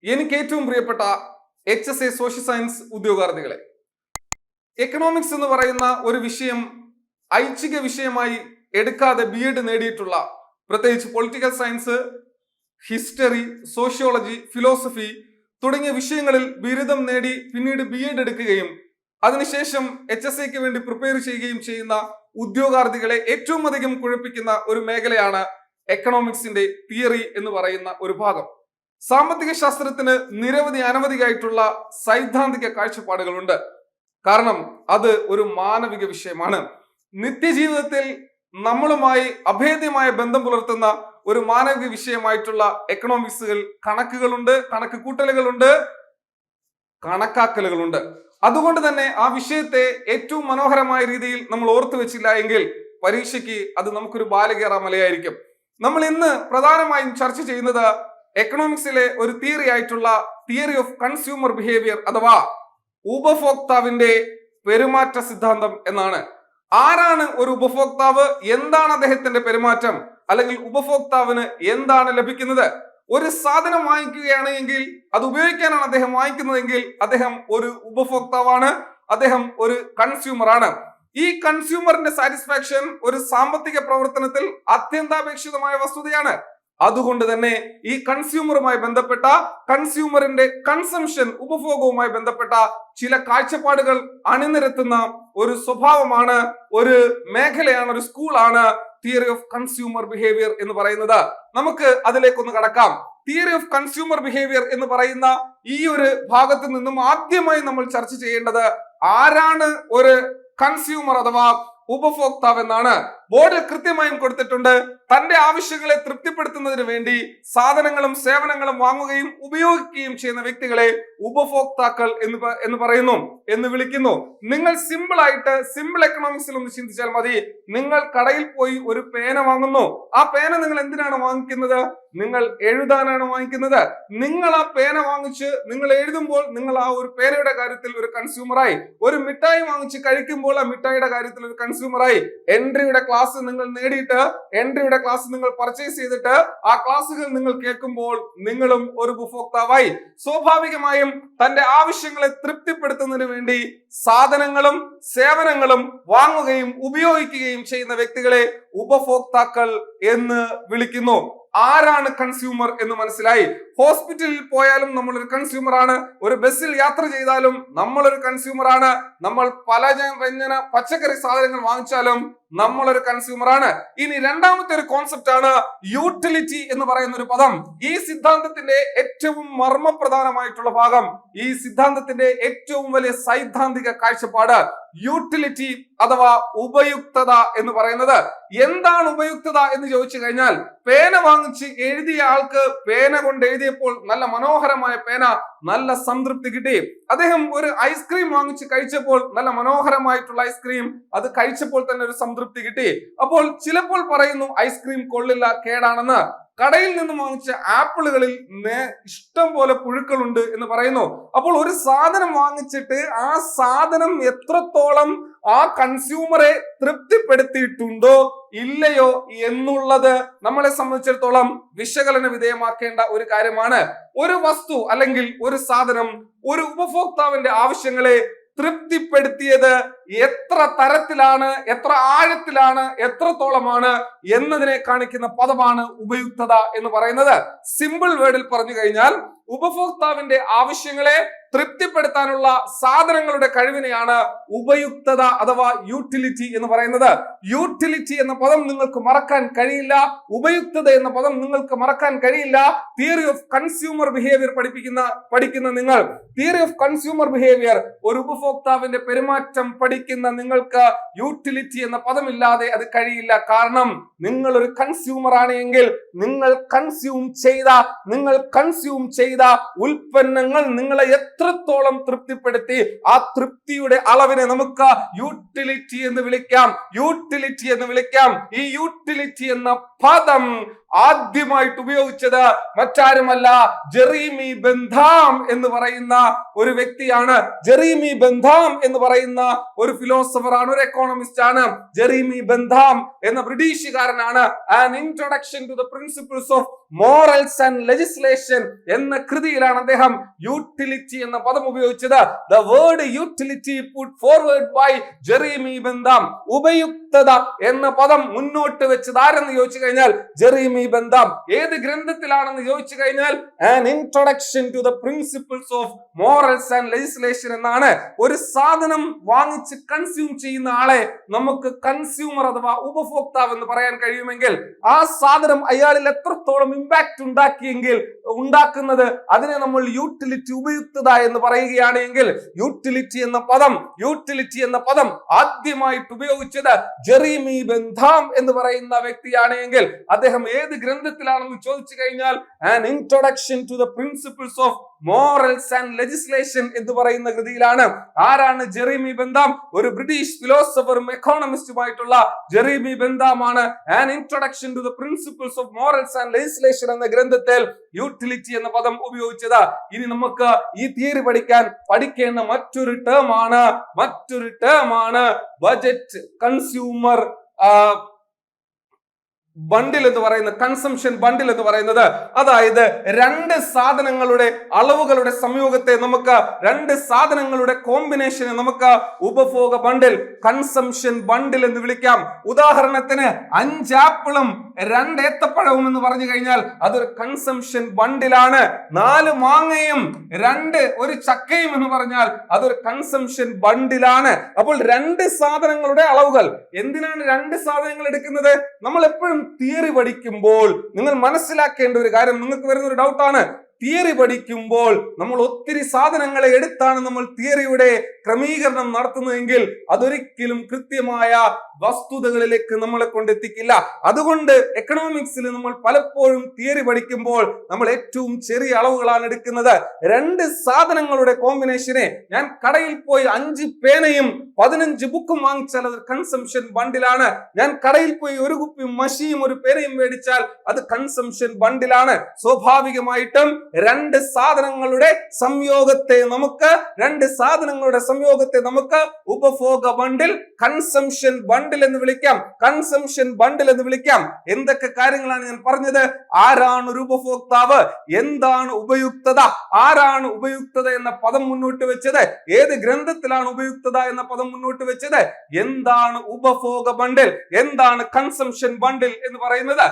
എനിക്ക് ഏറ്റവും പ്രിയപ്പെട്ട HSA സോഷ്യൽ സയൻസ് ഉദ്യോഗാർത്ഥികളെ, എക്കണോമിക്സ് എന്ന് പറയുന്ന ഒരു വിഷയം ഐച്ഛിക വിഷയമായി എടുക്കാതെ BEd നേടിയിട്ടുള്ള, പ്രത്യേകിച്ച് political science, history, sociology, philosophy തുടങ്ങിയ വിഷയങ്ങളിൽ ബിരുദം നേടി പിന്നീട് BEd എടുക്കുകയും അതിനുശേഷം HSAക്ക് വേണ്ടി പ്രിപ്പയർ ചെയ്യുകയും ചെയ്യുന്ന ഉദ്യോഗാർത്ഥികളെ ഏറ്റവും അധികം കുഴപ്പിക്കുന്ന ഒരു മേഖലയാണ് എക്കണോമിക്സിന്റെ തിയറി എന്ന് പറയുന്ന ഒരു ഭാഗം. സാമ്പത്തിക ശാസ്ത്രത്തിന് അനവധിയായിട്ടുള്ള സൈദ്ധാന്തിക കാഴ്ചപ്പാടുകളുണ്ട്. കാരണം അത് ഒരു മാനവിക വിഷയമാണ്. നിത്യജീവിതത്തിൽ നമ്മളുമായി അഭേദ്യമായ ബന്ധം പുലർത്തുന്ന ഒരു മാനവിക വിഷയമായിട്ടുള്ള എക്കണോമിക്സുകൾ കണക്കുകളുണ്ട്, കണക്ക് കൂട്ടലുകളുണ്ട്, കണക്കാക്കലുകളുണ്ട്. അതുകൊണ്ട് തന്നെ ആ വിഷയത്തെ ഏറ്റവും മനോഹരമായ രീതിയിൽ നമ്മൾ ഓർത്തു വെച്ചില്ല എങ്കിൽ പരീക്ഷയ്ക്ക് അത് നമുക്കൊരു ബാലകേറാമലയായിരിക്കും. നമ്മൾ ഇന്ന് പ്രധാനമായും ചർച്ച ചെയ്യുന്നത് എക്കണോമിക്സിലെ ഒരു തിയറി ആയിട്ടുള്ള തിയറി ഓഫ് കൺസ്യൂമർ ബിഹേവിയർ അഥവാ ഉപഭോക്താവിന്റെ പെരുമാറ്റ സിദ്ധാന്തം എന്നാണ്. ആരാണ് ഒരു ഉപഭോക്താവ്, എന്താണ് അദ്ദേഹത്തിന്റെ പെരുമാറ്റം, അല്ലെങ്കിൽ ഉപഭോക്താവിന് എന്താണ് ലഭിക്കുന്നത്? ഒരു സാധനം വാങ്ങിക്കുകയാണ് എങ്കിൽ അത് ഉപയോഗിക്കാനാണ് അദ്ദേഹം വാങ്ങിക്കുന്നതെങ്കിൽ അദ്ദേഹം ഒരു ഉപഭോക്താവാണ്, അദ്ദേഹം ഒരു കൺസ്യൂമർ ആണ്. ഈ കൺസ്യൂമറിന്റെ സാറ്റിസ്ഫാക്ഷൻ ഒരു സാമ്പത്തിക പ്രവർത്തനത്തിൽ അത്യന്താപേക്ഷിതമായ വസ്തുതയാണ്. അതുകൊണ്ട് തന്നെ ഈ കൺസ്യൂമറുമായി ബന്ധപ്പെട്ട, കൺസ്യൂമറിന്റെ കൺസംഷൻ, ഉപഭോഗവുമായി ബന്ധപ്പെട്ട ചില കാഴ്ചപ്പാടുകൾ അണിനിരത്തുന്ന ഒരു സ്വഭാവമാണ്, ഒരു മേഖലയാണ്, ഒരു സ്കൂളാണ് തിയറി ഓഫ് കൺസ്യൂമർ ബിഹേവിയർ എന്ന് പറയുന്നത്. നമുക്ക് അതിലേക്കൊന്ന് കടക്കാം. തിയറി ഓഫ് കൺസ്യൂമർ ബിഹേവിയർ എന്ന് പറയുന്ന ഈ ഒരു ഭാഗത്ത് നിന്നും ആദ്യമായി നമ്മൾ ചർച്ച ചെയ്യേണ്ടത് ആരാണ് ഒരു കൺസ്യൂമർ അഥവാ ഉപഭോക്താവ് എന്നാണ്. ബോർഡിൽ കൃത്യമായും കൊടുത്തിട്ടുണ്ട്. തന്റെ ആവശ്യങ്ങളെ തൃപ്തിപ്പെടുത്തുന്നതിന് വേണ്ടി സാധനങ്ങളും സേവനങ്ങളും വാങ്ങുകയും ഉപയോഗിക്കുകയും ചെയ്യുന്ന വ്യക്തികളെ ഉപഭോക്താക്കൾ എന്ന് പറയുന്നു, എന്ന് വിളിക്കുന്നു. നിങ്ങൾ സിമ്പിൾ എക്കണോമിക്സിൽ ഒന്ന് ചിന്തിച്ചാൽ മതി. നിങ്ങൾ കടയിൽ പോയി ഒരു പേന വാങ്ങുന്നു. ആ പേന നിങ്ങൾ എന്തിനാണ് വാങ്ങിക്കുന്നത്? നിങ്ങൾ എഴുതാനാണ് വാങ്ങിക്കുന്നത്. നിങ്ങൾ ആ പേന വാങ്ങിച്ച് നിങ്ങൾ എഴുതുമ്പോൾ നിങ്ങൾ ആ ഒരു പേനയുടെ കാര്യത്തിൽ ഒരു കൺസ്യൂമറായി. ഒരു മിഠായി വാങ്ങിച്ച് കഴിക്കുമ്പോൾ ആ മിഠായിയുടെ കാര്യത്തിൽ ഒരു കൺസ്യൂമറായി. എൻട്രിയുടെ ക്ലാസ് നിങ്ങൾ നേടിയിട്ട്, എൻട്രിയുടെ ക്ലാസ് നിങ്ങൾ പർച്ചേസ് ചെയ്തിട്ട് ആ ക്ലാസ്സുകൾ നിങ്ങൾ കേൾക്കുമ്പോൾ നിങ്ങളും ഒരു ഉപഭോക്താവായി. സ്വാഭാവികമായും തന്റെ ആവശ്യങ്ങളെ തൃപ്തിപ്പെടുത്തുന്നതിന് വേണ്ടി സാധനങ്ങളും സേവനങ്ങളും വാങ്ങുകയും ഉപയോഗിക്കുകയും ചെയ്യുന്ന വ്യക്തികളെ ഉപഭോക്താക്കൾ എന്ന് വിളിക്കുന്നു. ആരാണ് കൺസ്യൂമർ എന്ന് മനസ്സിലായി. ഹോസ്പിറ്റലിൽ പോയാലും നമ്മൾ ഒരു കൺസ്യൂമർ ആണ്. ഒരു ബസ്സിൽ യാത്ര ചെയ്താലും നമ്മൾ ഒരു കൺസ്യൂമർ ആണ്. നമ്മൾ വ്യഞ്ജന പച്ചക്കറി സാധനങ്ങൾ വാങ്ങിച്ചാലും നമ്മളൊരു കൺസ്യൂമർ ആണ്. ഇനി രണ്ടാമത്തെ ഒരു കോൺസെപ്റ്റ് ആണ് യൂട്ടിലിറ്റി എന്ന് പറയുന്ന ഒരു പദം. ഈ സിദ്ധാന്തത്തിന്റെ ഏറ്റവും മർമ്മപ്രധാനമായിട്ടുള്ള ഭാഗം, ഈ സിദ്ധാന്തത്തിന്റെ ഏറ്റവും വലിയ സൈദ്ധാന്തിക കാഴ്ചപ്പാട് യൂട്ടിലിറ്റി അഥവാ ഉപയുക്തത എന്ന് പറയുന്നത്. എന്താണ് ഉപയുക്തത എന്ന് ചോദിച്ചു കഴിഞ്ഞാൽ, പേന വാങ്ങിച്ച് എഴുതിയ ആൾക്ക് പേന കൊണ്ട് എഴുതിയപ്പോൾ നല്ല മനോഹരമായ പേന, നല്ല സംതൃപ്തി കിട്ടി. അദ്ദേഹം ഒരു ഐസ്ക്രീം വാങ്ങിച്ച് കഴിച്ചപ്പോൾ നല്ല മനോഹരമായിട്ടുള്ള ഐസ്ക്രീം, അത് കഴിച്ചപ്പോൾ തന്നെ ഒരു സംതൃപ്തി കിട്ടി. അപ്പോൾ ചിലപ്പോൾ പറയുന്നു ഐസ്ക്രീം കൊള്ളില്ല, കേടാണെന്ന്. കടയിൽ നിന്ന് വാങ്ങിച്ച ആപ്പിളുകളിൽ ഇഷ്ടം പോലെ പുഴുക്കളുണ്ട് എന്ന് പറയുന്നു. അപ്പോൾ ഒരു സാധനം വാങ്ങിച്ചിട്ട് ആ സാധനം എത്രത്തോളം ആ കൺസ്യൂമറെ തൃപ്തിപ്പെടുത്തിയിട്ടുണ്ടോ ഇല്ലയോ എന്നുള്ളത് നമ്മളെ സംബന്ധിച്ചിടത്തോളം വിശകലന വിധേയമാക്കേണ്ട ഒരു കാര്യമാണ്. ഒരു വസ്തു അല്ലെങ്കിൽ ഒരു സാധനം ഒരു ഉപഭോക്താവിന്റെ ആവശ്യങ്ങളെ തൃപ്തിപ്പെടുത്തിയത് എത്ര തരത്തിലാണ്, എത്ര ആഴത്തിലാണ്, എത്രത്തോളമാണ് എന്നതിനെ കാണിക്കുന്ന പദമാണ് ഉപയുക്തത എന്ന് പറയുന്നത്. സിമ്പിൾ വേർഡിൽ പറഞ്ഞു കഴിഞ്ഞാൽ ഉപഭോക്താവിന്റെ ആവശ്യങ്ങളെ തൃപ്തിപ്പെടുത്താനുള്ള സാധനങ്ങളുടെ കഴിവിനെയാണ് ഉപയുക്തത അഥവാ യൂട്ടിലിറ്റി എന്ന് പറയുന്നത്. യൂട്ടിലിറ്റി എന്ന പദം നിങ്ങൾക്ക് മറക്കാൻ കഴിയില്ല, ഉപയുക്തത എന്ന പദം നിങ്ങൾക്ക് മറക്കാൻ കഴിയില്ല. തിയറി ഓഫ് കൺസ്യൂമർ ബിഹേവിയർ പഠിക്കുന്ന നിങ്ങൾ, തിയറി ഓഫ് കൺസ്യൂമർ ബിഹേവിയർ, ഒരു ഉപഭോക്താവിന്റെ പെരുമാറ്റം പഠിക്കുന്ന നിങ്ങൾക്ക് യൂട്ടിലിറ്റി എന്ന പദമില്ലാതെ അത് കഴിയില്ല. കാരണം നിങ്ങൾ ഒരു കൺസ്യൂമർ ആണ് എങ്കിൽ നിങ്ങൾ കൺസ്യൂം ചെയ്ത ഉൽപ്പന്നങ്ങൾ നിങ്ങളെ എത്രത്തോളം തൃപ്തിപ്പെടുത്തി, ആ തൃപ്തിയുടെ അളവിനെ നമുക്ക് യൂട്ടിലിറ്റി എന്ന് വിളിക്കാം. ഈ യൂട്ടിലിറ്റി എന്ന പദം ആദ്യമായിട്ട് ഉപയോഗിച്ചത് മറ്റാരുമല്ല, ജെറീമി ബെന്താം എന്ന് പറയുന്ന ഒരു വ്യക്തിയാണ്. ജെറീമി ബെന്താം എന്ന് പറയുന്ന ഒരു ഫിലോസഫർ ആണ്, ഒരു എക്കോണമിസ്റ്റ് ആണ്. ജെറീമി ബെന്താം എന്ന ബ്രിട്ടീഷുകാരനാണ് an introduction to the principles of morals and legislation എന്ന കൃതിയിലാണ് അദ്ദേഹം യൂട്ടിലിറ്റി എന്ന പദം ഉപയോഗിച്ചത്. The word utility put forward by Jeremy Bentham. ഉപയുക്തത എന്ന പദം മുന്നോട്ട് വെച്ചത് ആരെന്ന് ചോദിച്ചു കഴിഞ്ഞാൽ ജെറീമി ബെന്താം. ഏത് ഗ്രന്ഥത്തിലാണെന്ന് ചോദിച്ചു കഴിഞ്ഞാൽ An introduction to the principles of morals and Legislation എന്നാണ്. ഒരു സാധനം വാങ്ങിച്ച് കൺസ്യൂം ചെയ്യുന്ന ആളെ നമുക്ക് കൺസ്യൂമർ അഥവാ ഉപഭോക്താവ് എന്ന് പറയാൻ കഴിയുമെങ്കിൽ ആ സാധനം അയാളിൽ എത്രത്തോളം ഇമ്പാക്ട് ഉണ്ടാക്കുന്നത് അതിനെ നമ്മൾ യൂട്ടിലിറ്റി, ഉപയുക്തത എന്ന് പറയുകയാണ് എങ്കിൽ യൂട്ടിലിറ്റി എന്ന പദം ആദ്യമായിട്ട് ഉപയോഗിച്ചത് ജെറീമി ബെന്താം എന്ന് പറയുന്ന വ്യക്തിയാണ് എങ്കിൽ അദ്ദേഹം ഏത് ഗ്രന്ഥത്തിലാണെന്ന് ചോദിച്ചു കഴിഞ്ഞാൽ An introduction to the principles of morals and Legislation എന്ന് പറയുന്ന കൃതിയിലാണ്. ആരാണ് ജെറീമി ബെന്താം? ഒരു ബ്രിട്ടീഷ് ഫിലോസഫറും എക്കോണമിസ്റ്റുമായിട്ടുള്ള ജെറീമി ബെന്താം ആണ് An introduction to the principles of morals and legislation എന്ന ഗ്രന്ഥത്തിൽ യൂട്ടിലിറ്റി എന്ന പദം ഉപയോഗിച്ചത്. ഇനി നമുക്ക് ഈ തിയറി പഠിക്കേണ്ട മറ്റൊരു ടേം ആണ് ബജറ്റ് കൺസ്യൂമർ ബണ്ടിൽ എന്ന് പറയുന്ന കൺസംഷൻ ബണ്ടിൽ എന്ന് പറയുന്നത്. അതായത് രണ്ട് സാധനങ്ങളുടെ അളവുകളുടെ സംയോഗത്തെ രണ്ട് സാധനങ്ങളുടെ കോമ്പിനേഷനെ നമുക്ക് ഉപഭോഗ ബണ്ടിൽ, കൺസംഷൻ ബണ്ടിൽ എന്ന് വിളിക്കാം. ഉദാഹരണത്തിന് 5 ആപ്പിളും 2 ഏത്തപ്പഴവും എന്ന് പറഞ്ഞു കഴിഞ്ഞാൽ അതൊരു കൺസംഷൻ ബണ്ടിലാണ്. 4 മാങ്ങയും 1 ചക്കയും എന്ന് പറഞ്ഞാൽ അതൊരു കൺസംഷൻ ബണ്ടിലാണ്. അപ്പോൾ 2 സാധനങ്ങളുടെ അളവുകൾ. എന്തിനാണ് 2 സാധനങ്ങൾ എടുക്കുന്നത്? നമ്മൾ എപ്പോഴും തിയറി പഠിക്കുമ്പോൾ നിങ്ങൾ മനസ്സിലാക്കേണ്ട ഒരു കാര്യം, നിങ്ങൾക്ക് വരുന്ന ഒരു ഡൗട്ടാണ്. തിയറി പഠിക്കുമ്പോൾ നമ്മൾ ഒത്തിരി സാധനങ്ങളെ എടുത്താണ് നമ്മൾ തിയറിയുടെ ക്രമീകരണം നടത്തുന്നതെങ്കിൽ അതൊരിക്കലും കൃത്യമായ വസ്തുതകളിലേക്ക് നമ്മളെ കൊണ്ടെത്തിക്കില്ല. അതുകൊണ്ട് എക്കണോമിക്സിൽ നമ്മൾ പലപ്പോഴും തിയറി പഠിക്കുമ്പോൾ നമ്മൾ ഏറ്റവും ചെറിയ അളവുകളാണ് എടുക്കുന്നത്. 2 സാധനങ്ങളുടെ കോമ്പിനേഷനെ ഞാൻ കടയിൽ പോയി 5 പേനയും 15 ബുക്കും വാങ്ങിച്ചാൽ അത് കൺസംഷൻ ബണ്ടിലാണ്. ഞാൻ കടയിൽ പോയി 1 കുപ്പി മഷിയും 1 പേനയും മേടിച്ചാൽ അത് കൺസംഷൻ ബണ്ടിലാണ്. സ്വാഭാവികമായിട്ടും 2 സാധനങ്ങളുടെ സംയോഗത്തെ നമുക്ക് ഉപഭോഗ ബണ്ടിൽ, കൺസംഷൻ ബണ്ടിൽ എന്ന് വിളിക്കാം. എന്തൊക്കെ കാര്യങ്ങളാണ് ഞാൻ പറഞ്ഞത്? ആരാണ് ഒരു ഉപഭോക്താവ്? എന്താണ് ഉപയുക്തത? ആരാണ് ഉപയുക്തത എന്ന പദം മുന്നോട്ട് വെച്ചത്? ഏത് ഗ്രന്ഥത്തിലാണ് ഉപയുക്തത എന്ന പദം മുന്നോട്ട് വെച്ചത്? എന്താണ് ഉപഭോഗ ബണ്ടിൽ? എന്താണ് കൺസംഷൻ ബണ്ടിൽ എന്ന് പറയുന്നത്?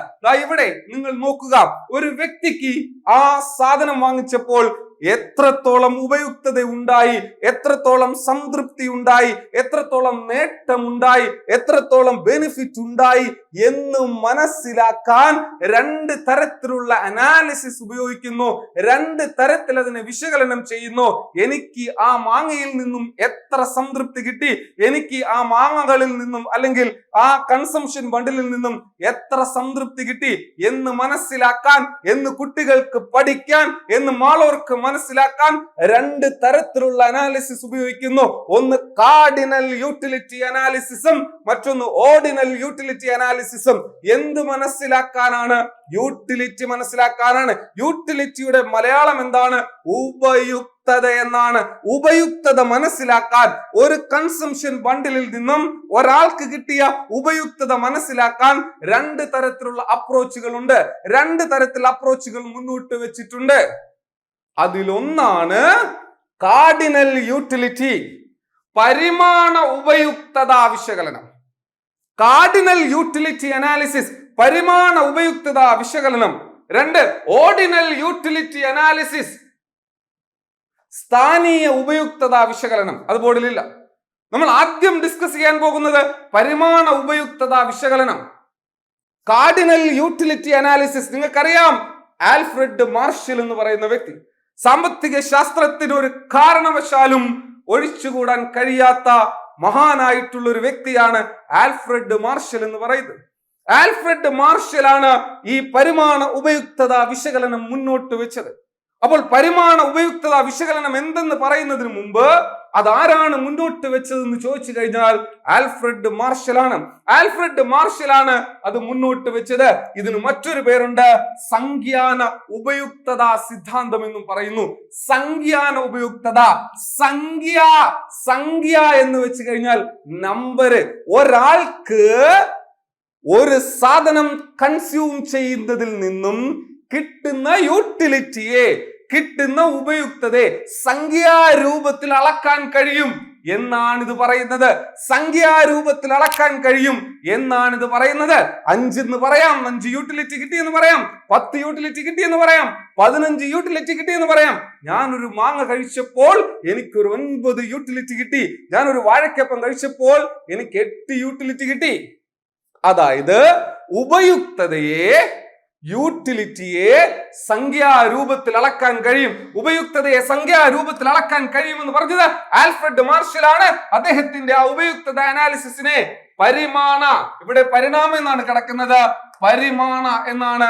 ഇവിടെ നിങ്ങൾ നോക്കുക. ഒരു വ്യക്തിക്ക് ആ സാധനം വാങ്ങിച്ചപ്പോൾ എത്രത്തോളം ഉപയുക്തത ഉണ്ടായി, എത്രത്തോളം സംതൃപ്തി ഉണ്ടായി, എത്രത്തോളം നേട്ടമുണ്ടായി, എത്രത്തോളം ബെനിഫിറ്റ് ഉണ്ടായി എന്ന് മനസ്സിലാക്കാൻ 2 തരത്തിലുള്ള അനാലിസിസ് ഉപയോഗിക്കുന്നു. 2 തരത്തിൽ അതിനെ വിശകലനം ചെയ്യുന്നു. എനിക്ക് ആ മാങ്ങയിൽ നിന്നും എത്ര സംതൃപ്തി കിട്ടി, എനിക്ക് ആ മാങ്ങകളിൽ നിന്നും അല്ലെങ്കിൽ ആ കൺസംഷൻ ബണ്ടിലിൽ നിന്നും എത്ര സംതൃപ്തി കിട്ടി എന്ന് മനസ്സിലാക്കാൻ, എന്ന് കുട്ടികൾക്ക് പഠിക്കാൻ, എന്ന് മാളോർക്ക് മനസ്സിലാക്കാൻ 2 തരത്തിലുള്ള അനാലിസിസ് ഉപയോഗിക്കുന്നു. ഒന്ന് കാർഡിനൽ യൂട്ടിലിറ്റി അനാലിസിസും മറ്റൊന്ന് ഓർഡിനൽ യൂട്ടിലിറ്റി അനാലിസിസും. എന്ത് മനസ്സിലാക്കാനാണ്? യൂട്ടിലിറ്റി മനസ്സിലാക്കാനാണ്. യൂട്ടിലിറ്റിയുടെ മലയാളം എന്താണ്? ഉപയുക്തത എന്നാണ്. ഉപയുക്തത മനസ്സിലാക്കാൻ, ഒരു കൺസംഷൻ ബണ്ടിലിൽ നിന്നും ഒരാൾക്ക് കിട്ടിയ ഉപയുക്തത മനസ്സിലാക്കാൻ 2 തരത്തിലുള്ള അപ്രോച്ചുകൾ ഉണ്ട്. 2 തരത്തിലുള്ള അപ്രോച്ചുകൾ മുന്നോട്ട് വെച്ചിട്ടുണ്ട്. അതിലൊന്നാണ് കാർഡിനൽ യൂട്ടിലിറ്റി, പരിമാണ ഉപയുക്തതാ വിശകലനം. കാർഡിനൽ യൂട്ടിലിറ്റി അനാലിസിസ്, പരിമാണ ഉപയുക്തതാ വിശകലനം. 2 ഓർഡിനൽ യൂട്ടിലിറ്റി അനാലിസിസ്, സ്ഥാനീയ ഉപയുക്തതാ വിശകലനം. അത് ബോർഡിലില്ല. നമ്മൾ ആദ്യം ഡിസ്കസ് ചെയ്യാൻ പോകുന്നത് പരിമാണ ഉപയുക്തതാ വിശകലനം. കാർഡിനൽ യൂട്ടിലിറ്റി അനാലിസിസ് നിങ്ങൾക്കറിയാം. ആൽഫ്രഡ് മാർഷൽ എന്ന് പറയുന്ന വ്യക്തി, സാമ്പത്തിക ശാസ്ത്രത്തിന് ഒരു കാരണവശാലും ഒഴിച്ചുകൂടാൻ കഴിയാത്ത മഹാനായിട്ടുള്ള ഒരു വ്യക്തിയാണ് ആൽഫ്രഡ് മാർഷൽ എന്ന് പറയുന്നത്. ആൽഫ്രഡ് മാർഷൽ ആണ് ഈ പരിമാണ ഉപയുക്തതാ വിശകലനം മുന്നോട്ട് വെച്ചത്. അപ്പോൾ പരിമാണ ഉപയുക്തതാ വിശകലനം എന്തെന്ന് പറയുന്നതിന് മുമ്പ് അതാരാണ് മുന്നോട്ട് വെച്ചതെന്ന് ചോദിച്ചു കഴിഞ്ഞാൽ ആൽഫ്രഡ് മാർഷൽ ആണ്. ആൽഫ്രഡ് മാർഷൽ ആണ് അത് മുന്നോട്ട് വെച്ചത്. ഇതിന് മറ്റൊരു പേരുണ്ട്, സംഖ്യാന ഉപയുക്തതാ സിദ്ധാന്തം എന്നും പറയുന്നു. സംഖ്യാന ഉപയുക്തത, സംഖ്യ എന്ന് വെച്ച് കഴിഞ്ഞാൽ നമ്പര്. ഒരാൾക്ക് ഒരു സാധനം കൺസ്യൂം ചെയ്യുന്നതിൽ നിന്നും കിട്ടുന്ന യൂട്ടിലിറ്റിയെ, കിട്ടുന്ന ഉപയുക്തതയെ സംഖ്യാരൂപത്തിൽ അളക്കാൻ കഴിയും എന്നാണ് ഇത് പറയുന്നത്. സംഖ്യാരൂപത്തിൽ അളക്കാൻ കഴിയും എന്നാണ് ഇത് പറയുന്നത്. 5 എന്ന് പറയാം, 5 യൂട്ടിലിറ്റി കിട്ടിയെന്ന് പറയാം, 10 യൂട്ടിലിറ്റി കിട്ടിയെന്ന് പറയാം, 15 യൂട്ടിലിറ്റി കിട്ടിയെന്ന് പറയാം. ഞാനൊരു മാങ്ങ കഴിച്ചപ്പോൾ എനിക്കൊരു 9 യൂട്ടിലിറ്റി കിട്ടി. ഞാനൊരു വാഴക്കപ്പം കഴിച്ചപ്പോൾ എനിക്ക് 8 യൂട്ടിലിറ്റി കിട്ടി. അതായത് ഉപയുക്തതയെ, യൂട്ടിലിറ്റിയെ സംഖ്യാരൂപത്തിൽ അളക്കാൻ കഴിയും. ഉപയുക്തതയെ സംഖ്യാരൂപത്തിൽ അളക്കാൻ കഴിയുമെന്ന് പറഞ്ഞത് ആൽഫ്രഡ് മാർഷൽ ആണ്. അദ്ദേഹത്തിന്റെ ആ ഉപയുക്തത അനാലിസിസിനെ പരിമാണ, ഇവിടെ പരിണാമം എന്നാണ് കിടക്കുന്നത്, പരിമാണ എന്നാണ്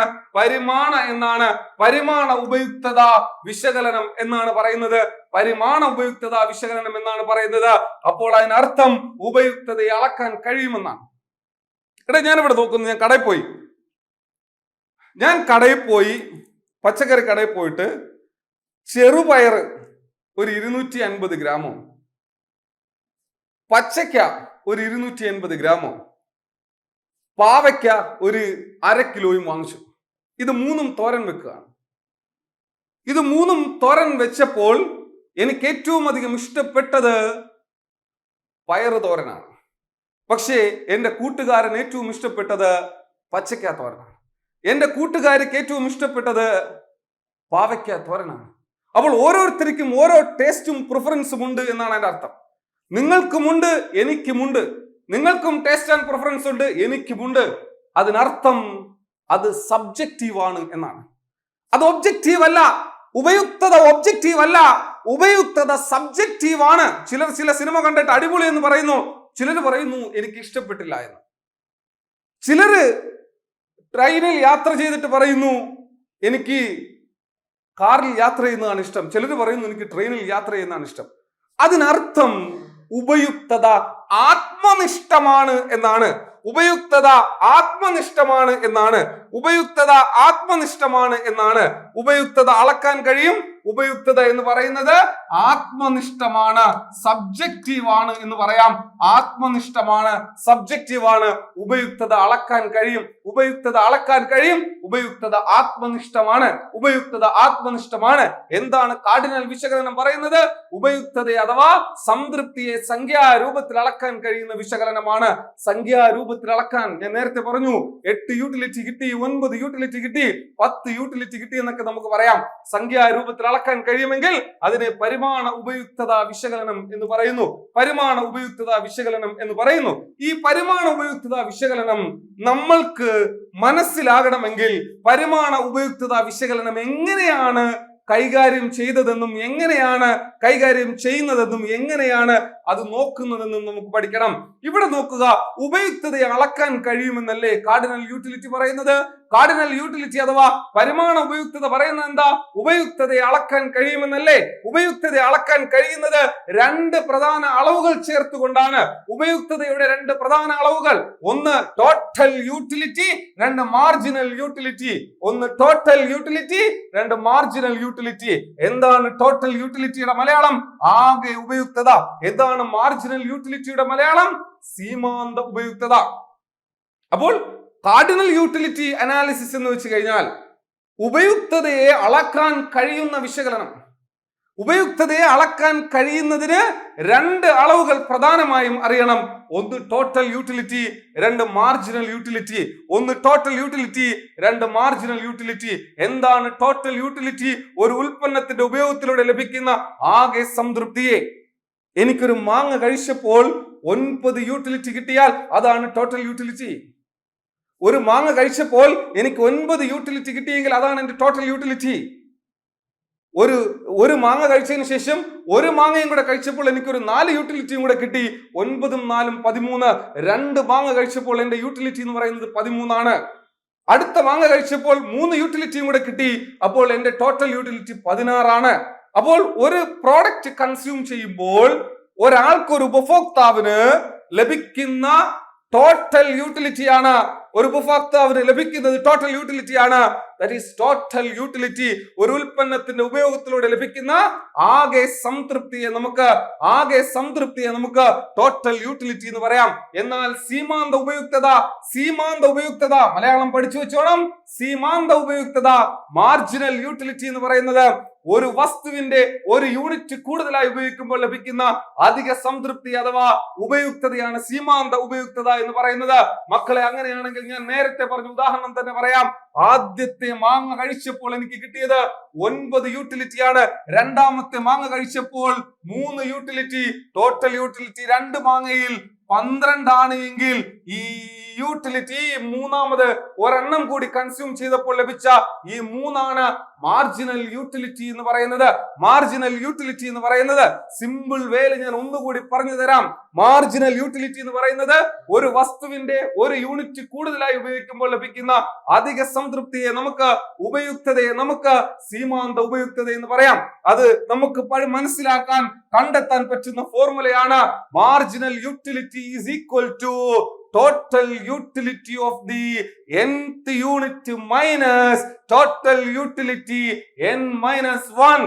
പരിമാണ ഉപയുക്തത വിശകലനം എന്നാണ് പറയുന്നത്. പരിമാണ ഉപയുക്തത വിശകലനം എന്നാണ് പറയുന്നത്. അപ്പോൾ അതിനർത്ഥം ഉപയുക്തതയെ അളക്കാൻ കഴിയുമെന്നാണ്. ഞാനിവിടെ നോക്കുന്നു, ഞാൻ കടയിൽ പോയി പച്ചക്കറി കടയിൽ പോയിട്ട് ചെറുപയർ ഒരു 250 ഗ്രാമോ, പച്ചയ്ക്ക ഒരു 280 ഗ്രാമോ, പാവയ്ക്ക ഒരു 1/2 കിലോയും വാങ്ങിച്ചു. ഇത് 3ഉം തോരൻ വെക്കുകയാണ്. ഇത് 3ഉം തോരൻ വെച്ചപ്പോൾ എനിക്ക് ഏറ്റവും അധികം ഇഷ്ടപ്പെട്ടത് പയറ് തോരനാണ്. പക്ഷേ എൻ്റെ കൂട്ടുകാരൻ ഏറ്റവും ഇഷ്ടപ്പെട്ടത് പച്ചയ്ക്ക തോരനാണ്. എൻ്റെ കൂട്ടുകാർക്ക് ഏറ്റവും ഇഷ്ടപ്പെട്ടത് പാവയ്ക്ക തോരനാണ്. അപ്പോൾ ഓരോരുത്തർക്കും ഓരോ ടേസ്റ്റും പ്രിഫറൻസും ഉണ്ട് എന്നാണ് എൻ്റെ അർത്ഥം. നിങ്ങൾക്കുമുണ്ട്, എനിക്കുമുണ്ട്. നിങ്ങൾക്കും ടേസ്റ്റ് ആൻഡ് പ്രിഫറൻസ് ഉണ്ട്, എനിക്കുമുണ്ട്. അതിനർത്ഥം അത് സബ്ജക്റ്റീവ് ആണ് എന്നാണ്. അത് ഒബ്ജക്റ്റീവ് അല്ല. ഉപയുക്തത ഒബ്ജക്റ്റീവ് അല്ല, ഉപയുക്തത സബ്ജക്റ്റീവ് ആണ്. ചില സിനിമ കണ്ടിട്ട് അടിപൊളി എന്ന് പറയുന്നു, ചിലർ പറയുന്നു എനിക്ക് ഇഷ്ടപ്പെട്ടില്ല എന്ന്. ചിലര് ട്രെയിനിൽ യാത്ര ചെയ്തിട്ട് പറയുന്നു എനിക്ക് കാറിൽ യാത്ര ചെയ്യുന്നതാണ് ഇഷ്ടം. ചിലർ പറയുന്നു എനിക്ക് ട്രെയിനിൽ യാത്ര ചെയ്യുന്നതാണ് ഇഷ്ടം. അതിനർത്ഥം ഉപയുക്തത ആത്മനിഷ്ഠമാണ് എന്നാണ്. ഉപയുക്തത ആത്മനിഷ്ഠമാണ് എന്നാണ്. ഉപയുക്തത ആത്മനിഷ്ഠമാണ് എന്നാണ്. ഉപയുക്തത അളക്കാൻ കഴിയും. ഉപയുക്തത എന്ന് പറയുന്നത് ആത്മനിഷ്ഠമാണ്, സബ്ജക്റ്റീവ് ആണ് എന്ന് പറയാം. ആത്മനിഷ്ഠമാണ്, സബ്ജക്റ്റീവ് ആണ്. ഉപയുക്തത അളക്കാൻ കഴിയും. ഉപയുക്തത അളക്കാൻ കഴിയും. ഉപയുക്തത ആത്മനിഷ്ഠമാണ്. ഉപയുക്തത ആത്മനിഷ്ഠമാണ്. എന്താണ് കാർഡിനൽ വിശകലനം പറയുന്നത്? ഉപയുക്തതയെ അഥവാ സംതൃപ്തിയെ സംഖ്യാരൂപത്തിൽ അളക്കാൻ കഴിയുന്ന വിശകലനമാണ്. സംഖ്യാരൂപത്തിൽ അളക്കാൻ ഞാൻ നേരത്തെ പറഞ്ഞു, 8 യൂട്ടിലിറ്റി കിട്ടി, 9 യൂട്ടിലിറ്റി കിട്ടി, 10 യൂട്ടിലിറ്റി കിട്ടി എന്നൊക്കെ നമുക്ക് പറയാം. സംഖ്യാരൂപത്തിൽ അളക്കാൻ കഴിയുമെങ്കിൽ അതിനെ പരിമാണ ഉപയുക്തത വിശകലനം എന്ന് പറയുന്നു. പരിമാണ ഉപയുക്തത വിശകലനം എന്ന് പറയുന്നു. ഈ പരിമാണ ഉപയുക്തത വിശകലനം നമ്മൾക്ക് മനസ്സിലാകണമെങ്കിൽ പരിമാണ ഉപയുക്തത വിശകലനം എങ്ങനെയാണ് കൈകാര്യം ചെയ്തതെന്നും എങ്ങനെയാണ് കൈകാര്യം ചെയ്യുന്നതെന്നും എങ്ങനെയാണ് അത് നോക്കുന്നതെന്നും നമുക്ക് പഠിക്കണം. ഇവിടെ നോക്കുക, ഉപയുക്തതയെ അളക്കാൻ കഴിയുമെന്നല്ലേ കാർഡിനൽ യൂട്ടിലിറ്റി പറയുന്നത്. കാർഡിനൽ യൂട്ടിലിറ്റി അഥവാ പരിമാണ ഉപയുക്തത പറയുന്നത് എന്താ? ഉപയുക്തതയെ അളക്കാൻ കഴിയുമെന്നല്ലേ. ഉപയുക്തതയെ അളക്കാൻ കഴിയുന്നത് 2 പ്രധാന അളവുകൾ ചേർത്തുകൊണ്ടാണ്. ഉപയുക്തതയുടെ 2 പ്രധാന അളവുകൾ, ഒന്ന് ടോട്ടൽ യൂട്ടിലിറ്റി, 2 മാർജിനൽ യൂട്ടിലിറ്റി. ഒന്ന് ടോട്ടൽ യൂട്ടിലിറ്റി, 2 മാർജിനൽ യൂട്ടിലിറ്റി. എന്താണ് ടോട്ടൽ യൂട്ടിലിറ്റിയുടെ മലയാളം? ആകെ ഉപയുക്തത. എന്താണ് മാർജിനൽ യൂട്ടിലിറ്റിയുടെ മലയാളം? സീമാന്ത ഉപയുക്തത. അപ്പോൾ കാർഡിനൽ യൂട്ടിലിറ്റി അനാലിസിസ് എന്ന് വെച്ച് കഴിഞ്ഞാൽ ഉപയുക്തതയെ അളക്കാൻ കഴിയുന്ന വിശകലനം. ഉപയുക്തതയെ അളക്കാൻ കഴിയുന്നതിന് 2 അളവുകൾ പ്രധാനമായും അറിയണം. ഒന്ന് ടോട്ടൽ യൂട്ടിലിറ്റി, 2 മാർജിനൽ യൂട്ടിലിറ്റി. ഒന്ന് ടോട്ടൽ യൂട്ടിലിറ്റി, 2 മാർജിനൽ യൂട്ടിലിറ്റി. എന്താണ് ടോട്ടൽ യൂട്ടിലിറ്റി? ഒരു ഉൽപ്പന്നത്തിന്റെ ഉപയോഗത്തിലൂടെ ലഭിക്കുന്ന ആകെ സംതൃപ്തിയെ. എനിക്കൊരു മാങ്ങ കഴിച്ചപ്പോൾ 9 യൂട്ടിലിറ്റി കിട്ടിയാൽ അതാണ് ടോട്ടൽ യൂട്ടിലിറ്റി. ഒരു മാങ്ങ കഴിച്ചപ്പോൾ എനിക്ക് 9 യൂട്ടിലിറ്റി കിട്ടിയെങ്കിൽ അതാണ് എന്റെ ടോട്ടൽ യൂട്ടിലിറ്റി. ഒരു മാങ്ങ കഴിച്ചതിന് ശേഷം ഒരു മാങ്ങയും കൂടെ കഴിച്ചപ്പോൾ എനിക്കൊരു 4 യൂട്ടിലിറ്റിയും കൂടെ കിട്ടി. 9ഉം 4ഉം 13. 2 മാങ്ങ കഴിച്ചപ്പോൾ എന്റെ യൂട്ടിലിറ്റി എന്ന് പറയുന്നത് 13 ആണ്. അടുത്ത മാങ്ങ കഴിച്ചപ്പോൾ 3 യൂട്ടിലിറ്റിയും കൂടെ കിട്ടി. അപ്പോൾ എന്റെ ടോട്ടൽ യൂട്ടിലിറ്റി 16 ആണ്. അപ്പോൾ ഒരു പ്രോഡക്റ്റ് കൺസ്യൂം ചെയ്യുമ്പോൾ ഒരാൾക്കൊരു ഉപഭോക്താവിന് ലഭിക്കുന്ന ടോട്ടൽ യൂട്ടിലിറ്റിയാണ്. ഒരു ഉപഭോക്താവിന് ലഭിക്കുന്നത് ടോട്ടൽ യൂട്ടിലിറ്റിയാണ്. That is total utility. ഒരു ഉൽപ്പന്നത്തിന്റെ ഉപയോഗത്തിലൂടെ ലഭിക്കുന്ന ആകെ സംതൃപ്തിയെ നമുക്ക് ടോട്ടൽ യൂട്ടിലിറ്റി എന്ന് പറയാം. എന്നാൽ സീമാന്ത ഉപയുക്തത മലയാളം പഠിച്ചു വെച്ചോണം. സീമാന്ത ഉപയുക്തത, മാർജിനൽ യൂട്ടിലിറ്റി എന്ന് പറയുന്നത് ഒരു വസ്തുവിന്റെ ഒരു യൂണിറ്റ് കൂടുതലായി ഉപയോഗിക്കുമ്പോൾ ലഭിക്കുന്ന അധിക സംതൃപ്തി അഥവാ ഉപയുക്തതയാണ് സീമാന്ത ഉപയുക്തത എന്ന് പറയുന്നത്. മക്കളെ, അങ്ങനെയാണെങ്കിൽ ഞാൻ നേരത്തെ പറഞ്ഞ ഉദാഹരണം തന്നെ പറയാം. ആദ്യത്തെ മാങ്ങ കഴിച്ചപ്പോൾ എനിക്ക് കിട്ടിയത് 9 യൂട്ടിലിറ്റിയാണ്. രണ്ടാമത്തെ മാങ്ങ കഴിച്ചപ്പോൾ 3 യൂട്ടിലിറ്റി. ടോട്ടൽ യൂട്ടിലിറ്റി 2 മാങ്ങയിൽ 12 ആണ് എങ്കിൽ ഈ യൂട്ടിലിറ്റി മൂന്നാമത് ഒരെണ്ണം കൂടി കൺസ്യൂം ചെയ്തപ്പോൾ ലഭിച്ച ഈ 3 ആണ് മാർജിനൽ യൂട്ടിലിറ്റി എന്ന് പറയുന്നത്. സിമ്പിൾ വേയിൽ ഞാൻ ഒന്നുകൂടി പറഞ്ഞു തരാം. മാർജിനൽ യൂട്ടിലിറ്റി എന്ന് പറയുന്നത് ഒരു വസ്തുവിന്റെ ഒരു യൂണിറ്റ് കൂടുതലായി ഉപയോഗിക്കുമ്പോൾ ലഭിക്കുന്ന അധിക സംതൃപ്തിയെ ഉപയുക്തതയെ സീമാന്ത ഉപയുക്തത എന്ന് പറയാം. അത് നമുക്ക് മനസ്സിലാക്കാൻ കണ്ടെത്താൻ പറ്റുന്ന ഫോർമുലയാണ് marginal utility is equal to total utility of the nth unit minus total utility n minus 1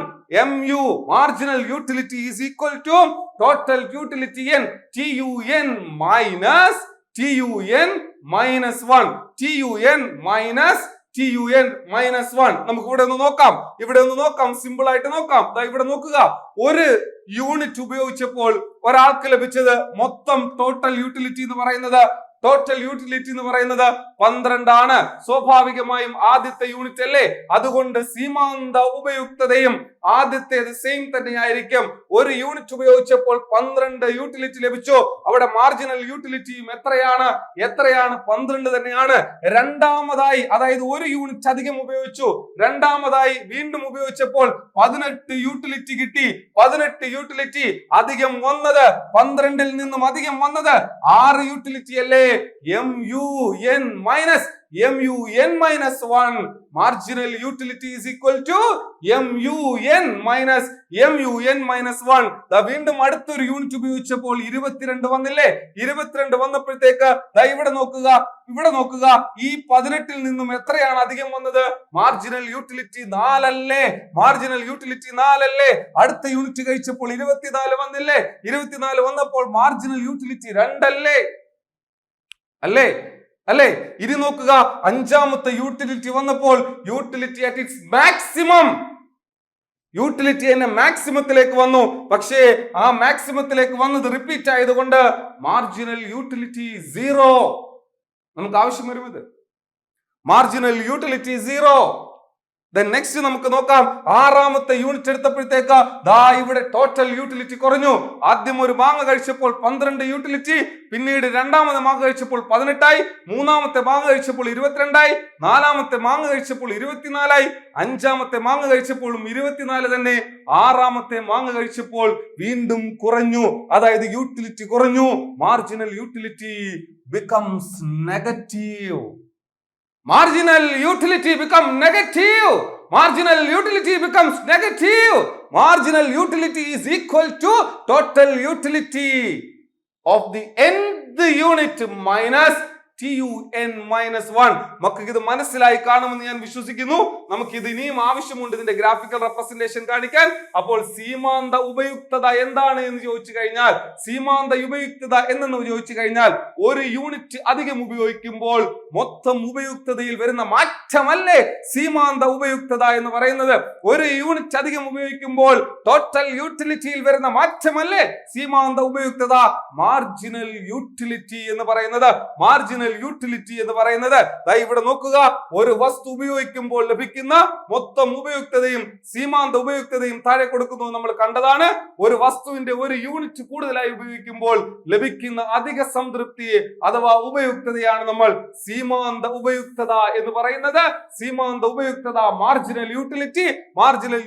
mu. Marginal utility is equal to total utility n tun minus 1 tun minus 1. നമുക്ക് ഇവിടെ ഒന്ന് നോക്കാം സിമ്പിൾ ആയിട്ട് നോക്കാം. ഇവിടെ നോക്കുക, ഒരു യൂണിറ്റ് ഉപയോഗിച്ചപ്പോൾ ഒരാൾക്ക് ലഭിച്ചത് മൊത്തം ടോട്ടൽ യൂട്ടിലിറ്റി എന്ന് പറയുന്നത് 12 ആണ്. സ്വാഭാവികമായും ആദ്യത്തെ യൂണിറ്റ് അല്ലേ, അതുകൊണ്ട് സീമാന്ത ഉപയുക്തതയും ആദ്യത്തേത് സെയിം തന്നെയായിരിക്കും. ഒരു യൂണിറ്റ് ഉപയോഗിച്ചപ്പോൾ 12 യൂട്ടിലിറ്റി ലഭിച്ചു. അവിടെ മാർജിനൽ യൂട്ടിലിറ്റിയും എത്രയാണ്? 12 തന്നെയാണ്. രണ്ടാമതായി, അതായത് ഒരു യൂണിറ്റ് അധികം ഉപയോഗിച്ചു, രണ്ടാമതായി വീണ്ടും ഉപയോഗിച്ചപ്പോൾ 18 യൂട്ടിലിറ്റി കിട്ടി. 18 യൂട്ടിലിറ്റി അധികം വന്നത് 12ൽ നിന്നും അധികം വന്നത് 6 യൂട്ടിലിറ്റി അല്ലേ? MUN minus 1. Marginal utility is equal to MUN minus 1. വീണ്ടും അടുത്തൊരു യൂണിറ്റ് ഉപയോഗിച്ചപ്പോൾ 22 വന്നില്ലേ? 22 വന്നപ്പോഴത്തേക്ക് ഇവിടെ നോക്കുക, ഈ 18ൽ നിന്നും എത്രയാണ് അധികം വന്നത്? മാർജിനൽ യൂട്ടിലിറ്റി 4 അല്ലേ? അടുത്ത യൂണിറ്റ് കഴിച്ചപ്പോൾ 24 വന്നില്ലേ? 24 വന്നപ്പോൾ മാർജിനൽ യൂട്ടിലിറ്റി 2 അല്ലേ? ഇനി നോക്കുക, അഞ്ചാമത്തെ യൂട്ടിലിറ്റി വന്നപ്പോൾ utility at its maximum, utility തന്നെ മാക്സിമത്തിലേക്ക് വന്നു. പക്ഷേ ആ മാക്സിമത്തിലേക്ക് വന്നത് റിപ്പീറ്റ് ആയതുകൊണ്ട് മാർജിനൽ യൂട്ടിലിറ്റി 0. നമുക്ക് ആവശ്യം വരും ഇത്. Marginal utility 0. നെക്സ്റ്റ് നമുക്ക് നോക്കാം. ആറാമത്തെ യൂണിറ്റ് എടുത്തപ്പോഴത്തേക്ക് ഇവിടെ ടോട്ടൽ യൂട്ടിലിറ്റി കുറഞ്ഞു. ആദ്യം ഒരു മാങ്ങ കഴിച്ചപ്പോൾ 12 യൂട്ടിലിറ്റി, പിന്നീട് രണ്ടാമത്തെ മാങ്ങ കഴിച്ചപ്പോൾ 18 മൂന്നാമത്തെ മാങ്ങ കഴിച്ചപ്പോൾ 22 നാലാമത്തെ മാങ്ങ കഴിച്ചപ്പോൾ 24 അഞ്ചാമത്തെ മാങ്ങ കഴിച്ചപ്പോഴും 24 തന്നെ. ആറാമത്തെ മാങ്ങ കഴിച്ചപ്പോൾ വീണ്ടും കുറഞ്ഞു, അതായത് യൂട്ടിലിറ്റി കുറഞ്ഞു. Marginal utility becomes negative. Marginal utility becomes negative. Marginal utility is equal to total utility of the nth unit minus TUN minus 1. മക്കൾക്ക് ഇത് മനസ്സിലായി കാണുമെന്ന് ഞാൻ വിശ്വസിക്കുന്നു. നമുക്ക് ഇത് ഇനിയും ആവശ്യമുണ്ട് ഇതിന്റെ ഗ്രാഫിക്കൽ റെപ്രസെന്റേഷൻ കാണിക്കാൻ. അപ്പോൾ സീമാന്ത ഉപയുക്തത എന്താണ് എന്ന് ചോദിച്ചു കഴിഞ്ഞാൽ ഒരു യൂണിറ്റ് അധികം ഉപയോഗിക്കുമ്പോൾ മൊത്തം ഉപയുക്തതയിൽ വരുന്ന മാറ്റമല്ലേ സീമാന്ത ഉപയുക്തത എന്ന് പറയുന്നത്? ഒരു യൂണിറ്റ് അധികം ഉപയോഗിക്കുമ്പോൾ ടോട്ടൽ യൂട്ടിലിറ്റിയിൽ വരുന്ന മാറ്റമല്ലേ സീമാന്ത ഉപയുക്തത? മാർജിനൽ യൂട്ടിലിറ്റി എന്ന് പറയുന്നത് ഇവിടെ നോക്കുക, ഒരു വസ്തു ഉപയോഗിക്കുമ്പോൾ ലഭിക്കുന്ന മൊത്തം ഉപയുക്തതയും സീമാന്ത ഉപയുക്തതയും താഴെ കൊടുക്കുന്നു നമ്മൾ കണ്ടതാണ്. ഒരു വസ്തുവിന്റെ ഒരു യൂണിറ്റ് കൂടുതലായി ഉപയോഗിക്കുമ്പോൾ ലഭിക്കുന്ന അധിക സംതൃപ്തിയെ അഥവാ ഉപയുക്തതയാണ് നമ്മൾ സീമാന്ത ഉപയുക്തത എന്ന് പറയുന്നത്. സീമാന്ത ഉപയുക്തത മാർജിനൽ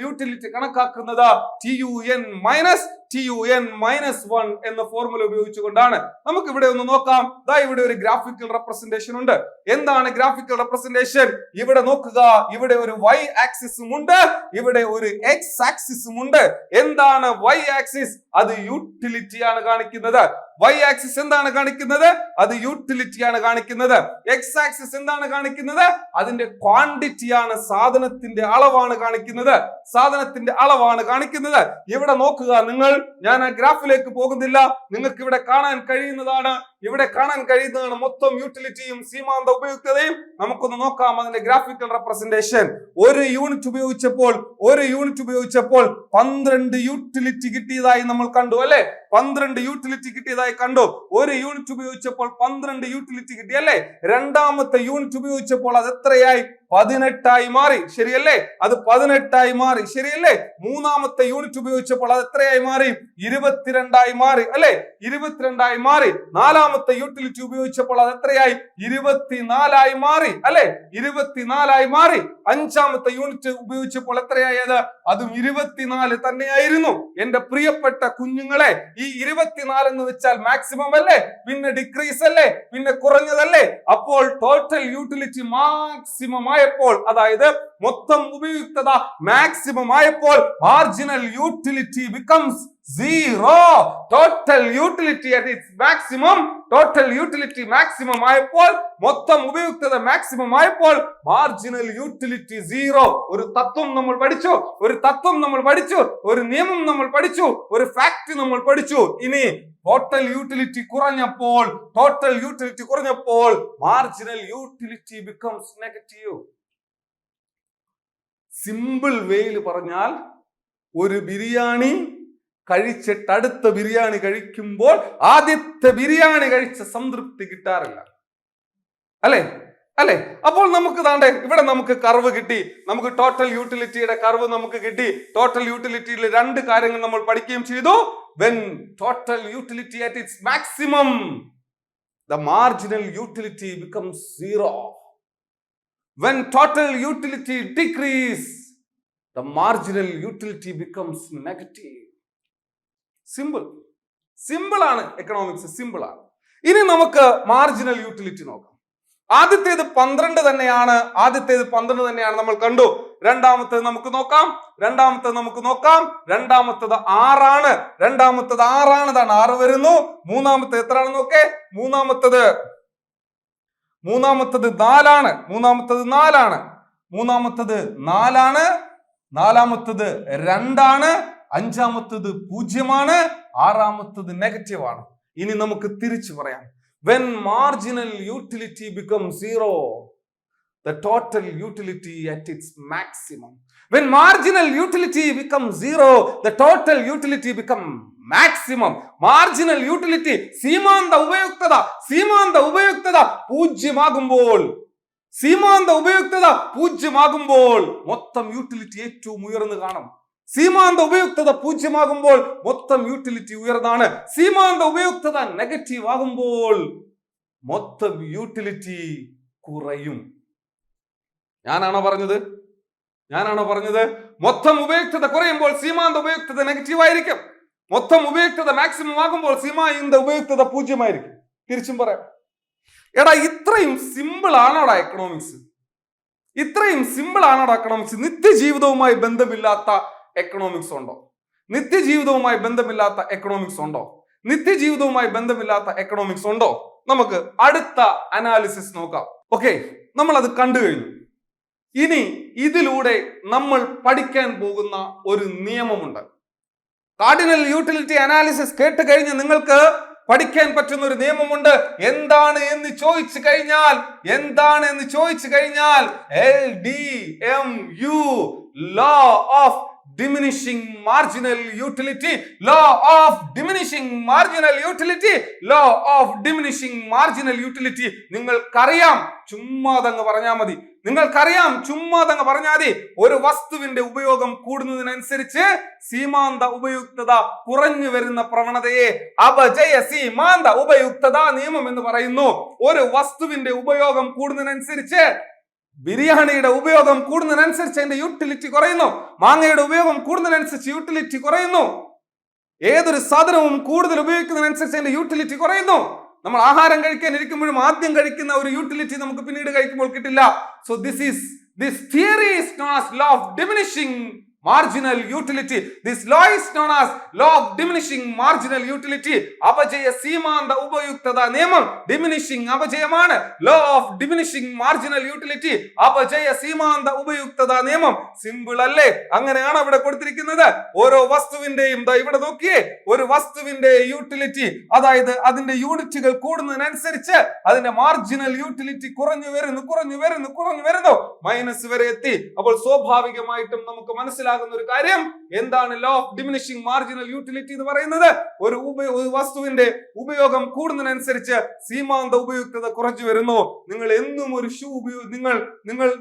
യൂട്ടിലിറ്റി കണക്കാക്കുന്നത് TUN minus TUN-1 എന്ന ഫോർമുല ഉപയോഗിച്ചുകൊണ്ടാണ്. നമുക്ക് ഇവിടെ ഒന്ന് നോക്കാം. ദാ ഇവിടെ ഒരു ഗ്രാഫിക്കൽ റെപ്രസെന്റേഷൻ ഉണ്ട്. എന്താണ് ഗ്രാഫിക്കൽ റെപ്രസെന്റേഷൻ? ഇവിടെ നോക്കുക, ഇവിടെ ഒരു y ആക്സിസും ഉണ്ട്, ഇവിടെ ഒരു x ആക്സിസും ഉണ്ട്. എന്താണ് y ആക്സിസ്? അത് യൂട്ടിലിറ്റി ആണ് കാണിക്കുന്നത്. y ആക്സിസ് എന്താണ് കാണിക്കുന്നത്? അത് യൂട്ടിലിറ്റി ആണ് കാണിക്കുന്നത്. x ആക്സിസ് എന്താണ് കാണിക്കുന്നത്? അതിന്റെ ക്വാണ്ടിറ്റി ആണ്, സാധനത്തിന്റെ അളവാണ് കാണിക്കുന്നത്. സാധനത്തിന്റെ അളവാണ് കാണിക്കുന്നത്. ഇവിടെ നോക്കുക നിങ്ങൾ, ഞാൻ ആ ഗ്രാഫിലേക്ക് പോകുന്നില്ല, നിങ്ങൾക്ക് ഇവിടെ കാണാൻ കഴിയുന്നതാണ്. ഇവിടെ കാണാൻ കഴിയുന്നതാണ് മൊത്തം യൂട്ടിലിറ്റിയും സീമാന്ത ഉപയുക്തതയും. നമുക്കൊന്ന് നോക്കാം അതിന്റെ ഗ്രാഫിക്കൽ റെപ്രസെന്റേഷൻ. ഒരു യൂണിറ്റ് ഉപയോഗിച്ചപ്പോൾ 12 യൂട്ടിലിറ്റി കിട്ടിയതായി നമ്മൾ കണ്ടു അല്ലെ? 12 യൂട്ടിലിറ്റി കിട്ടിയതായി കണ്ടു. ഒരു യൂണിറ്റ് ഉപയോഗിച്ചപ്പോൾ 12 യൂട്ടിലിറ്റി കിട്ടി അല്ലെ? രണ്ടാമത്തെ യൂണിറ്റ് ഉപയോഗിച്ചപ്പോൾ അത് എത്രയായി? 18 മാറി, ശരിയല്ലേ? അത് 18 മാറി, ശരിയല്ലേ? മൂന്നാമത്തെ യൂണിറ്റ് ഉപയോഗിച്ചപ്പോൾ അത് എത്രയായി മാറി? 22 മാറി അല്ലെ? 22 മാറി. നാലാമത്തെ യൂട്ടിലിറ്റി ഉപയോഗിച്ചപ്പോൾ അത് എത്രയായി? 24 മാറി അല്ലെ? 24 മാറി. അഞ്ചാമത്തെ യൂണിറ്റ് ഉപയോഗിച്ചപ്പോൾ എത്രയായത്? അതും 24 തന്നെയായിരുന്നു. എന്റെ പ്രിയപ്പെട്ട കുഞ്ഞുങ്ങളെ, ഈ 24 എന്ന് വെച്ചാൽ മാക്സിമം അല്ലേ? പിന്നെ ഡിക്രീസ് അല്ലേ? പിന്നെ കുറഞ്ഞതല്ലേ? അപ്പോൾ ടോട്ടൽ യൂട്ടിലിറ്റി മാക്സിമം ആയപ്പോൾ, അതായത് മൊത്തം ഉപയുക്തത മാക്സിമം ആയപ്പോൾ, marginal utility becomes 0. Total utility at its maximum, total utility maximum ആയപ്പോൾ, മൊത്തം ഉപയുക്തത മാക്സിമം ആയപ്പോൾ, മാർജിനൽ യൂട്ടിലിറ്റി 0. ഒരു തത്വം നമ്മൾ പഠിച്ചു, ഒരു നിയമം നമ്മൾ പഠിച്ചു, ഒരു ഫാക്ട് നമ്മൾ പഠിച്ചു. ഇനി ടോട്ടൽ യൂട്ടിലിറ്റി കുറഞ്ഞപ്പോൾ marginal utility becomes negative. Simple വേയിൽ പറഞ്ഞാൽ, ഒരു ബിരിയാണി കഴിച്ചിട്ട് അടുത്ത ബിരിയാണി കഴിക്കുമ്പോൾ ആദ്യത്തെ ബിരിയാണി കഴിച്ച സംതൃപ്തി കിട്ടാറില്ല അല്ലെ? അപ്പോൾ നമുക്ക് താണ്ടെ ഇവിടെ നമുക്ക് കർവ് കിട്ടി. നമുക്ക് ടോട്ടൽ യൂട്ടിലിറ്റിയുടെ കർവ് നമുക്ക് കിട്ടി. ടോട്ടൽ യൂട്ടിലിറ്റിയിൽ 2 കാര്യങ്ങൾ നമ്മൾ പഠിക്കുകയും ചെയ്തു. When total utility at its maximum, the marginal utility becomes 0. When total utility decrease, the marginal utility becomes negative. Simple ആണ് എക്കണോമിക്സ്, സിമ്പിൾ ആണ്. ഇനി നമുക്ക് മാർജിനൽ യൂട്ടിലിറ്റി നോക്കാം. ആദ്യത്തേത് 12 തന്നെയാണ് നമ്മൾ കണ്ടു. രണ്ടാമത്തേത് നമുക്ക് നോക്കാം. രണ്ടാമത്തേത് 6 ആണ്. 6 വരുന്നു. മൂന്നാമത്തെ എത്രയാണെന്ന് നോക്കേ. മൂന്നാമത്തത് 4 ആണ്. നാലാമത്തത് 2 ആണ്. അഞ്ചാമത്തത് 0 ആണ്. ആറാമത്തത് നെഗറ്റീവ് ആണ്. ഇനി നമുക്ക് തിരിച്ചു പറയാം. When marginal utility becomes 0, the total utility at its maximum. When marginal utility becomes 0, the total utility becomes maximum. Marginal utility, സീമാന്ത ഉപയുക്തത 0 ആകുമ്പോൾ മൊത്തം യൂട്ടിലിറ്റി ഏറ്റവും ഉയർന്നു കാണും. സീമാന്ത ഉപയുക്തത 0 ആകുമ്പോൾ മൊത്തം യൂട്ടിലിറ്റി ഉയർന്നാണ്. സീമാന്ത ഉപയുക്തത നെഗറ്റീവ് ആകുമ്പോൾ മൊത്തം യൂട്ടിലിറ്റി കുറയും. ഞാനാണോ പറഞ്ഞത്? മൊത്തം ഉപയുക്തത കുറയുമ്പോൾ സീമാന്ത ഉപയുക്തത നെഗറ്റീവ് ആയിരിക്കും. മൊത്തം ഉപയുക്തത മാക്സിമം ആകുമ്പോൾ സീമാന്ത ഉപയുക്തത 0 ആയിരിക്കും. തിരിച്ചും പറയാം. എടാ, ഇത്രയും സിമ്പിൾ ആണോടാ എക്കണോമിക്സ്? നിത്യജീവിതവുമായി ബന്ധമില്ലാത്ത എക്കണോമിക്സ് ഉണ്ടോ? നിത്യജീവിതവുമായി ബന്ധമില്ലാത്ത എക്കണോമിക്സ് ഉണ്ടോ? നമുക്ക് അടുത്ത അനാലിസിസ് നോക്കാം. ഓക്കെ, നമ്മൾ അത് കണ്ടു കഴിഞ്ഞു. ഇനി ഇതിലൂടെ നമ്മൾ പഠിക്കാൻ പോകുന്ന ഒരു നിയമമുണ്ട്. കാർഡിനൽ യൂട്ടിലിറ്റി അനാലിസിസ് കേട്ട് കഴിഞ്ഞ് നിങ്ങൾക്ക് പഠിക്കാൻ പറ്റുന്ന ഒരു നിയമമുണ്ട്. എന്താണ് എന്ന് ചോദിച്ചു കഴിഞ്ഞാൽ LDMU, law of diminishing marginal utility. നിങ്ങൾക്കറിയാം, ചുമ്മാതങ്ങ് പറഞ്ഞാൽ മതി. ഒരു വസ്തുവിന്റെ ഉപയോഗം കൂടുന്നതിനനുസരിച്ച് സീമാന്ത ഉപയുക്തത കുറഞ്ഞു വരുന്ന പ്രവണതയെ അപജയ സീമാന്ത ഉപയുക്തത നിയമം എന്ന് പറയുന്നു. ഒരു വസ്തുവിന്റെ ഉപയോഗം കൂടുന്നതിനനുസരിച്ച്, ബിരിയാണിയുടെ ഉപയോഗം കൂടുന്നതിനനുസരിച്ച് അതിന്റെ യൂട്ടിലിറ്റി കുറയുന്നു. മാങ്ങയുടെ ഉപയോഗം കൂടുന്നതിനനുസരിച്ച് യൂട്ടിലിറ്റി കുറയുന്നു. ഏതൊരു സാധനവും കൂടുതൽ ഉപയോഗിക്കുന്നതിനനുസരിച്ച് അതിന്റെ യൂട്ടിലിറ്റി കുറയുന്നു. നമ്മൾ ആഹാരം കഴിക്കാൻ ഇരിക്കുമ്പോഴും ആദ്യം കഴിക്കുന്ന ഒരു യൂട്ടിലിറ്റി നമുക്ക് പിന്നീട് കഴിക്കുമ്പോൾ കിട്ടില്ല. So this theory is known as law of diminishing marginal utility. This law is known as law of diminishing marginal utility. അപജയ സീമാന്ത ഉപയുക്തത നിയമം. ഡിമിനിഷിംഗ് അപജയമാണ്. Law of diminishing marginal utility, അപജയ സീമാന്ത ഉപയുക്തത നിയമം. സിമ്പിൾ അല്ലേ? അങ്ങനെയാണ് അവിടെ കൊടുത്തിരിക്കുന്നത്. ഓരോ വസ്തുവിന്റെയും ഇവിടെ നോക്കിയേ, ഒരു വസ്തുവിന്റെ യൂട്ടിലിറ്റി, അതായത് അതിന്റെ യൂണിറ്റുകൾ കൂടുന്നതിനനുസരിച്ച് അതിന്റെ മാർജിനൽ യൂട്ടിലിറ്റി കുറഞ്ഞു വരുന്നു, മൈനസ് വരെ എത്തി. അപ്പോൾ സ്വാഭാവികമായിട്ടും നമുക്ക് മനസ്സിലാകുന്ന ഒരു കാര്യം എന്താണ് law of diminishing marginal utility എന്ന് പറയുന്നത്? ഒരു വസ്തുവിന്റെ ഉപയോഗം കൂടുന്നതിനനുസരിച്ച് സീമാന്ത ഉപയുക്തത കുറഞ്ഞു വരുന്നു. നിങ്ങൾ എന്നും ഒരു ഷൂ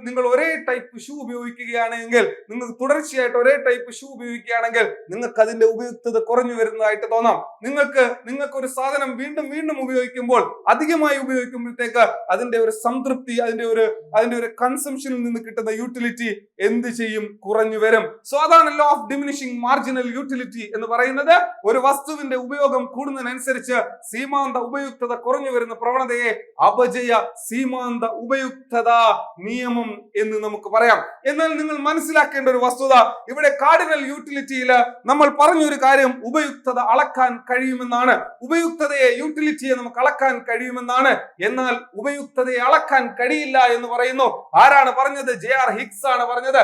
നിങ്ങൾ ഒരേ ടൈപ്പ് ഷൂ ഉപയോഗിക്കുകയാണെങ്കിൽ, നിങ്ങൾ തുടർച്ചയായിട്ട് ഒരേ ടൈപ്പ് ഷൂ ഉപയോഗിക്കുകയാണെങ്കിൽ നിങ്ങൾക്ക് അതിന്റെ ഉപയുക്തത കുറഞ്ഞു വരുന്നതായിട്ട് തോന്നാം. നിങ്ങൾക്ക് ഒരു സാധനം വീണ്ടും ഉപയോഗിക്കുമ്പോൾ, അധികമായി ഉപയോഗിക്കുമ്പോഴത്തേക്ക് അതിന്റെ ഒരു സംതൃപ്തി, അതിന്റെ ഒരു കൺസംഷനിൽ നിന്ന് കിട്ടുന്ന യൂട്ടിലിറ്റി എന്ത് ചെയ്യും? കുറഞ്ഞു വരും. സോ അതാണ് law of diminishing marginal utility എന്ന് പറയുന്നത്. ഒരു വസ്തുവിന്റെ ഉപയോഗം കൂടുന്നതിനനുസരിച്ച് സീമാന്ത ഉപയുക്തത കുറഞ്ഞു വരുന്ന പ്രവണതയെ അപജയ സീമാന്ത ഉപയുക്തത നിയമം എന്ന് നമുക്ക് പറയാം. എന്നാൽ നിങ്ങൾ മനസ്സിലാക്കേണ്ട ഒരു വസ്തുത, ഇവിടെ കാർഡിനൽ യൂട്ടിലിറ്റിയിൽ നമ്മൾ പറഞ്ഞൊരു കാര്യം ഉപയുക്തത അളക്കാൻ കഴിയുമെന്നാണ്. യൂട്ടിലിറ്റിയെ നമുക്ക് അളക്കാൻ കഴിയുമെന്നാണ്. എന്നാൽ ഉപയുക്തതയെ അളക്കാൻ കഴിയില്ല എന്ന് പറയുന്നു. ആരാണ് പറഞ്ഞത്? JR ഹിഗ്സ് ആണ് പറഞ്ഞത്.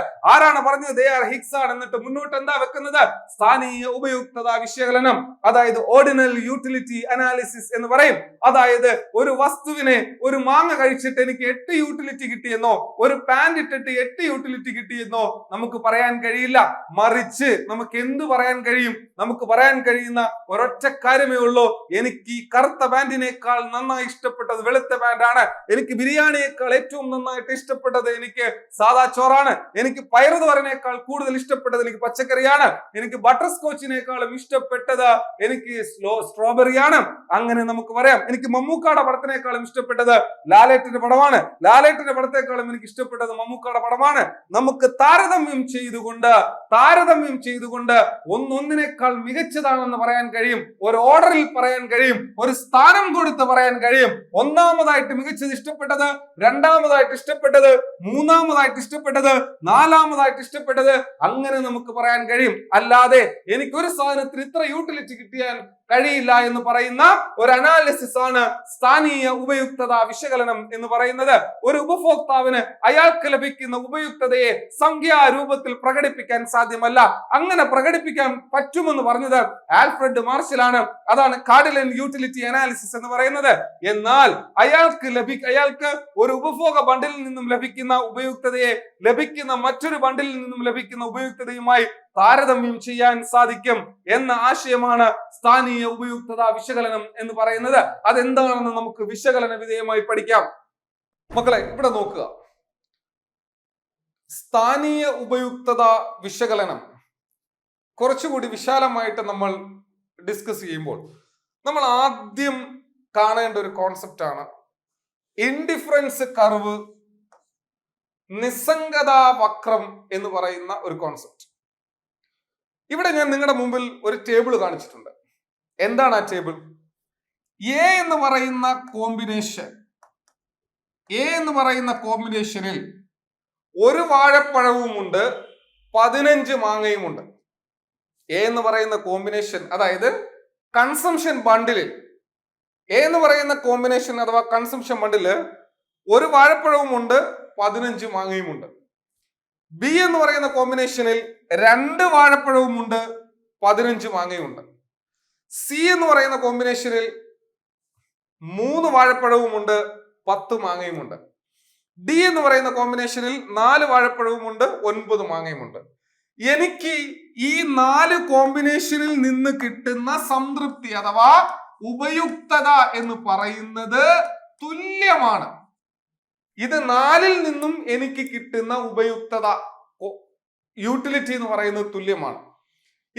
JR ഹിഗ്സ് ആണ്. എന്നിട്ട് മുന്നോട്ട് എന്താ വെക്കുന്നത്? സ്ഥാനീയ ഉപയുക്തത വിശകലനം, അതായത് ഓർഡിനൽ യൂട്ടിലിറ്റി അനാലിസിസ് എന്ന് പറയും. അതായത് ഒരു വസ്തുവിനെ, ഒരു മാങ്ങ കഴിച്ചിട്ട് എനിക്ക് 8 യൂട്ടിലിറ്റി കിട്ടിയെന്നോ, ഒരു പാന്റ് ഇട്ടിട്ട് 8 യൂട്ടിലിറ്റി കിട്ടിയെന്നോ നമുക്ക് പറയാൻ കഴിയില്ല. മറിച്ച് നമുക്ക് എന്ത് പറയാൻ കഴിയും? നമുക്ക് പറയാൻ കഴിയുന്ന ഒരൊറ്റ കാര്യമേ ഉള്ളൂ. എനിക്ക് ഈ കറുത്ത പാന്റിനേക്കാൾ നന്നായി ഇഷ്ടപ്പെട്ടത് വെളുത്ത പാന്റാണ്. എനിക്ക് ബിരിയാണിയേക്കാൾ ഏറ്റവും നന്നായിട്ട് ഇഷ്ടപ്പെട്ടത് എനിക്ക് സാദാ ചോറാണ്. എനിക്ക് പയറുതോരനേക്കാൾ കൂടുതൽ ഇഷ്ടപ്പെട്ടത് എനിക്ക് പച്ചക്കറിയാണ്. എനിക്ക് ബട്ടർ സ്കോച്ചിനേക്കാളും ഇഷ്ടപ്പെട്ടത് എനിക്ക് സ്ട്രോബെറിയാണ്. അങ്ങനെ നമുക്ക് പറയാം. എനിക്ക് മമ്മൂക്കാടെ പടത്തിനേക്കാളും ഇഷ്ടപ്പെട്ടത് ലാലേട്ടന്റെ പടമാണ്. ലാലേട്ടന്റെ പടത്തെക്കാളും എനിക്ക് ഇഷ്ടപ്പെട്ടത് മമ്മൂക്കാടെ പടമാണ്. നമുക്ക് താരതമ്യം ചെയ്തുകൊണ്ട് ഒന്നൊന്നിനേക്കാൾ മികച്ചതാണെന്ന് പറയാൻ കഴിയും. ഒരു ഓർഡറിൽ പറയാൻ കഴിയും. ഒരു സ്ഥാനം കൊടുത്ത് പറയാൻ കഴിയും. ഒന്നാമതായിട്ട് മികച്ചത് ഇഷ്ടപ്പെട്ടത്, രണ്ടാമതായിട്ട് ഇഷ്ടപ്പെട്ടത്, മൂന്നാമതായിട്ട് ഇഷ്ടപ്പെട്ടത്, നാലാമതായിട്ട് ഇഷ്ടപ്പെട്ടത്, അങ്ങനെ നമുക്ക് പറയാൻ കഴിയും. അല്ലാതെ എനിക്കൊരു സാധനത്തിന് ഇത്ര യൂട്ടിലിറ്റി കിട്ടിയാൽ കഴിയില്ല എന്ന് പറയുന്ന ഒരു അനാലിസിസ് ആണ് സ്ഥാനീയ ഉപയുക്തത വിശകലനം എന്ന് പറയുന്നത്. ഒരു ഉപഭോക്താവിന് അയാൾക്ക് ലഭിക്കുന്ന ഉപയുക്തതയെ സംഖ്യാരൂപത്തിൽ പ്രകടിപ്പിക്കാൻ സാധ്യമല്ല. അങ്ങനെ പ്രകടിപ്പിക്കാൻ പറ്റുമെന്ന് പറഞ്ഞത് ആൽഫ്രഡ് മാർഷലാണ്. അതാണ് കാർഡിനൽ യൂട്ടിലിറ്റി അനാലിസിസ് എന്ന് പറയുന്നത്. എന്നാൽ അയാൾക്ക് ഒരു ഉപഭോഗ ബണ്ടിലിൽ നിന്നും ലഭിക്കുന്ന ഉപയുക്തതയെ മറ്റൊരു ബണ്ടിലിൽ നിന്നും ലഭിക്കുന്ന ഉപയുക്തതയുമായി താരതമ്യം ചെയ്യാൻ സാധിക്കും എന്ന ആശയമാണ് സ്ഥാനീയ ഉപയുക്തത വിശകലനം എന്ന് പറയുന്നത്. അതെന്താണെന്ന് നമുക്ക് വിശകലന വിധേയമായി പഠിക്കാം. മക്കളെ, ഇവിടെ നോക്കുക. സ്ഥാനീയ ഉപയുക്തത വിശകലനം കുറച്ചുകൂടി വിശാലമായിട്ട് നമ്മൾ ഡിസ്കസ് ചെയ്യുമ്പോൾ നമ്മൾ ആദ്യം കാണേണ്ട ഒരു കോൺസെപ്റ്റ് ആണ് ഇൻഡിഫറൻസ് കർവ്, നിസ്സംഗതാ വക്രം എന്ന് പറയുന്ന ഒരു കോൺസെപ്റ്റ്. ഇവിടെ ഞാൻ നിങ്ങളുടെ മുമ്പിൽ ഒരു ടേബിൾ കാണിച്ചിട്ടുണ്ട്. എന്താണ് ആ ടേബിൾ? എ എന്ന് പറയുന്ന കോമ്പിനേഷനിൽ ഒരു വാഴപ്പഴവുമുണ്ട്, 15 മാങ്ങയുമുണ്ട്. എ എന്ന് പറയുന്ന കോമ്പിനേഷൻ, അതായത് കൺസംഷൻ ബണ്ടിലിൽ അഥവാ കൺസംഷൻ ബണ്ടില് ഒരു വാഴപ്പഴവുമുണ്ട്, 15 മാങ്ങയുമുണ്ട്. ബി എന്ന് പറയുന്ന കോമ്പിനേഷനിൽ 2 വാഴപ്പഴവുമുണ്ട്, 15 മാങ്ങയുമുണ്ട്. സി എന്ന് പറയുന്ന കോമ്പിനേഷനിൽ 3 വാഴപ്പഴവുമുണ്ട്, 10 മാങ്ങയുമുണ്ട്. ഡി എന്ന് പറയുന്ന കോമ്പിനേഷനിൽ 4 വാഴപ്പഴവുമുണ്ട്, 9 മാങ്ങയുമുണ്ട്. എനിക്ക് ഈ 4 കോമ്പിനേഷനിൽ നിന്ന് കിട്ടുന്ന സംതൃപ്തി അഥവാ ഉപയുക്തത എന്ന് പറയുന്നത് തുല്യമാണ്. ഇത് 4ൽ നിന്നും എനിക്ക് കിട്ടുന്ന ഉപയുക്തത യൂട്ടിലിറ്റി എന്ന് പറയുന്നത് തുല്യമാണ്.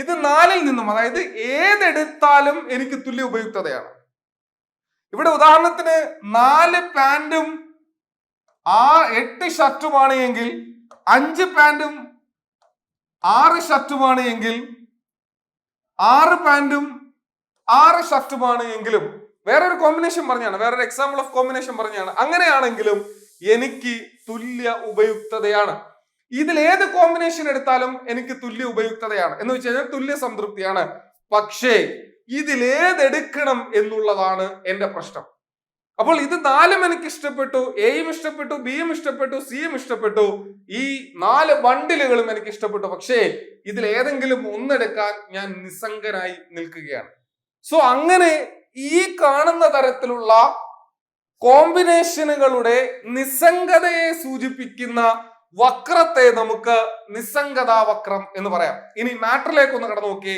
ഇത് 4ൽ നിന്നും, അതായത് ഏതെടുത്താലും എനിക്ക് തുല്യ ഉപയുക്തതയാണ്. ഇവിടെ ഉദാഹരണത്തിന് 4 പാന്റും 8 ഷർട്ടുമാണ് എങ്കിൽ, 5 പാന്റും 6 ഷർട്ടുമാണ് എങ്കിൽ 6 പാന്റും 6 ഷർട്ടുമാണ് എങ്കിലും, വേറൊരു കോമ്പിനേഷൻ പറഞ്ഞാണ്, വേറൊരു എക്സാമ്പിൾ ഓഫ് കോമ്പിനേഷൻ പറഞ്ഞാണ്, അങ്ങനെയാണെങ്കിലും എനിക്ക് തുല്യ ഉപയുക്തതയാണ്. ഇതിൽ ഏത് കോമ്പിനേഷൻ എടുത്താലും എനിക്ക് തുല്യ ഉപയുക്തതയാണ്, എന്ന് വെച്ച് കഴിഞ്ഞാൽ തുല്യ സംതൃപ്തിയാണ്. പക്ഷേ ഇതിൽ ഏതെടുക്കണം എന്നുള്ളതാണ് എന്റെ പ്രശ്നം. അപ്പോൾ ഇത് 4ഉം എനിക്ക് ഇഷ്ടപ്പെട്ടു, എയും ഇഷ്ടപ്പെട്ടു, ബിയും ഇഷ്ടപ്പെട്ടു, സിയും ഇഷ്ടപ്പെട്ടു, ഈ 4 ബണ്ടിലുകളും എനിക്ക് ഇഷ്ടപ്പെട്ടു. പക്ഷേ ഇതിൽ ഏതെങ്കിലും ഒന്നെടുക്കാൻ ഞാൻ നിസ്സംഗനായി നിൽക്കുകയാണ്. സോ അങ്ങനെ ഈ കാണുന്ന തരത്തിലുള്ള കോമ്പിനേഷനുകളുടെ നിസ്സംഗതയെ സൂചിപ്പിക്കുന്ന വക്രത്തെ നമുക്ക് നിസ്സംഗതാ വക്രം എന്ന് പറയാം. ഇനി മാറ്ററിലേക്ക് ഒന്ന് കടന്നു നോക്കി.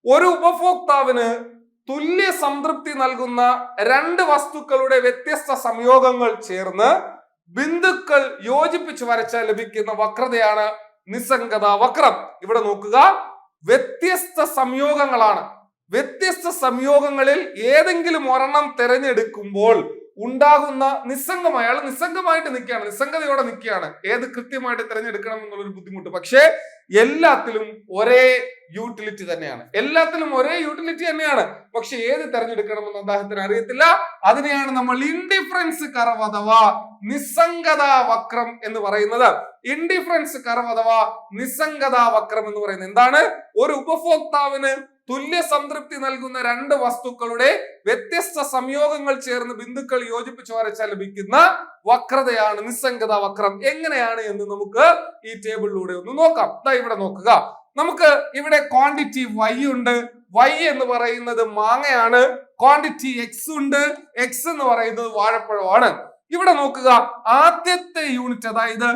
ഒരു ഉപഭോക്താവിന് തുല്യ സംതൃപ്തി നൽകുന്ന 2 വസ്തുക്കളുടെ വ്യത്യസ്ത സംയോഗങ്ങൾ ചേർന്ന് ബിന്ദുക്കൾ യോജിപ്പിച്ച് വരച്ചാൽ ലഭിക്കുന്ന വക്രതയാണ് നിസ്സംഗതാ വക്രം. ഇവിടെ നോക്കുക, വ്യത്യസ്ത സംയോഗങ്ങളാണ്. വ്യത്യസ്ത സംയോഗങ്ങളിൽ ഏതെങ്കിലും ഒരെണ്ണം തിരഞ്ഞെടുക്കുമ്പോൾ ഉണ്ടാകുന്ന നിസ്സംഗമായ, അയാൾ നിസ്സംഗമായിട്ട് നിൽക്കുകയാണ്, നിസ്സംഗതയോടെ നിൽക്കുകയാണ്, ഏത് കൃത്യമായിട്ട് തിരഞ്ഞെടുക്കണം എന്നുള്ളൊരു ബുദ്ധിമുട്ട്. പക്ഷേ എല്ലാത്തിലും ഒരേ യൂട്ടിലിറ്റി തന്നെയാണ്, എല്ലാത്തിലും ഒരേ യൂട്ടിലിറ്റി തന്നെയാണ്. പക്ഷെ ഏത് തിരഞ്ഞെടുക്കണമെന്ന് അദ്ദേഹത്തിന് അറിയത്തില്ല. അതിനെയാണ് നമ്മൾ ഇൻഡിഫറൻസ് കർവ് അഥവാ നിസ്സംഗതാ വക്രം എന്ന് പറയുന്നത്. ഇൻഡിഫറൻസ് കർവ് അഥവാ നിസ്സംഗതാ വക്രം എന്ന് പറയുന്നത് എന്താണ്? ഒരു ഉപഭോക്താവിന് തുല്യ സംതൃപ്തി നൽകുന്ന 2 വസ്തുക്കളുടെ വ്യത്യസ്ത സംയോഗങ്ങൾ ചേർന്ന് ബിന്ദുക്കൾ യോജിപ്പിച്ച് വരച്ചാൽ ലഭിക്കുന്ന വക്രതയാണ് നിസ്സംഗതാ വക്രം. എങ്ങനെയാണ് എന്ന് നമുക്ക് ഈ ടേബിളിലൂടെ ഒന്ന് നോക്കാം. ഇവിടെ നോക്കുക, നമുക്ക് ഇവിടെ ക്വാണ്ടിറ്റി y ഉണ്ട്, y എന്ന് പറയുന്നത് മാങ്ങയാണ്. ക്വാണ്ടിറ്റി x ഉണ്ട്, x എന്ന് പറയുന്നത് വാഴപ്പഴമാണ്. ഇവിടെ നോക്കുക, ആദ്യത്തെ യൂണിറ്റ്, അതായത്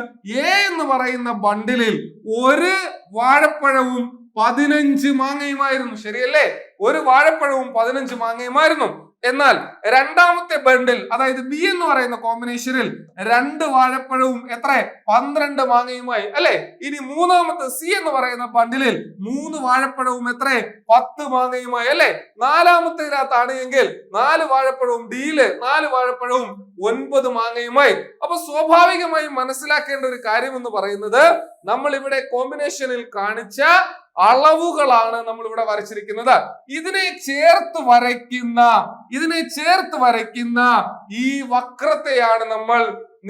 a എന്ന് പറയുന്ന ബണ്ടിലിൽ ഒരു വാഴപ്പഴവും 15 മാങ്ങയുമായിരുന്നു. ശരിയല്ലേ? ഒരു വാഴപ്പഴവും 15 മാങ്ങയുമായിരുന്നു. എന്നാൽ രണ്ടാമത്തെ ബണ്ടിൽ, അതായത് ബി എന്ന് പറയുന്ന കോമ്പിനേഷനിൽ 2 വാഴപ്പഴവും എത്ര? 12 മാങ്ങയുമായി, അല്ലെ? ഇനി മൂന്നാമത്തെ സി എന്ന് പറയുന്ന ബണ്ടിലിൽ 3 വാഴപ്പഴവും എത്ര? 10 മാങ്ങയുമായി, അല്ലെ? നാലാമത്തേതിനകത്താണ് എങ്കിൽ 4 വാഴപ്പഴവും, ഡിയില് 4 വാഴപ്പഴവും 9 മാങ്ങയുമായി. അപ്പൊ സ്വാഭാവികമായും മനസ്സിലാക്കേണ്ട ഒരു കാര്യം എന്ന് പറയുന്നത്, നമ്മൾ ഇവിടെ കോമ്പിനേഷനിൽ കാണിച്ച അളവുകളാണ് നമ്മൾ ഇവിടെ വരച്ചിരിക്കുന്നത്. ഇതിനെ ചേർത്ത് വരയ്ക്കുന്ന ഈ വക്രത്തെയാണ് നമ്മൾ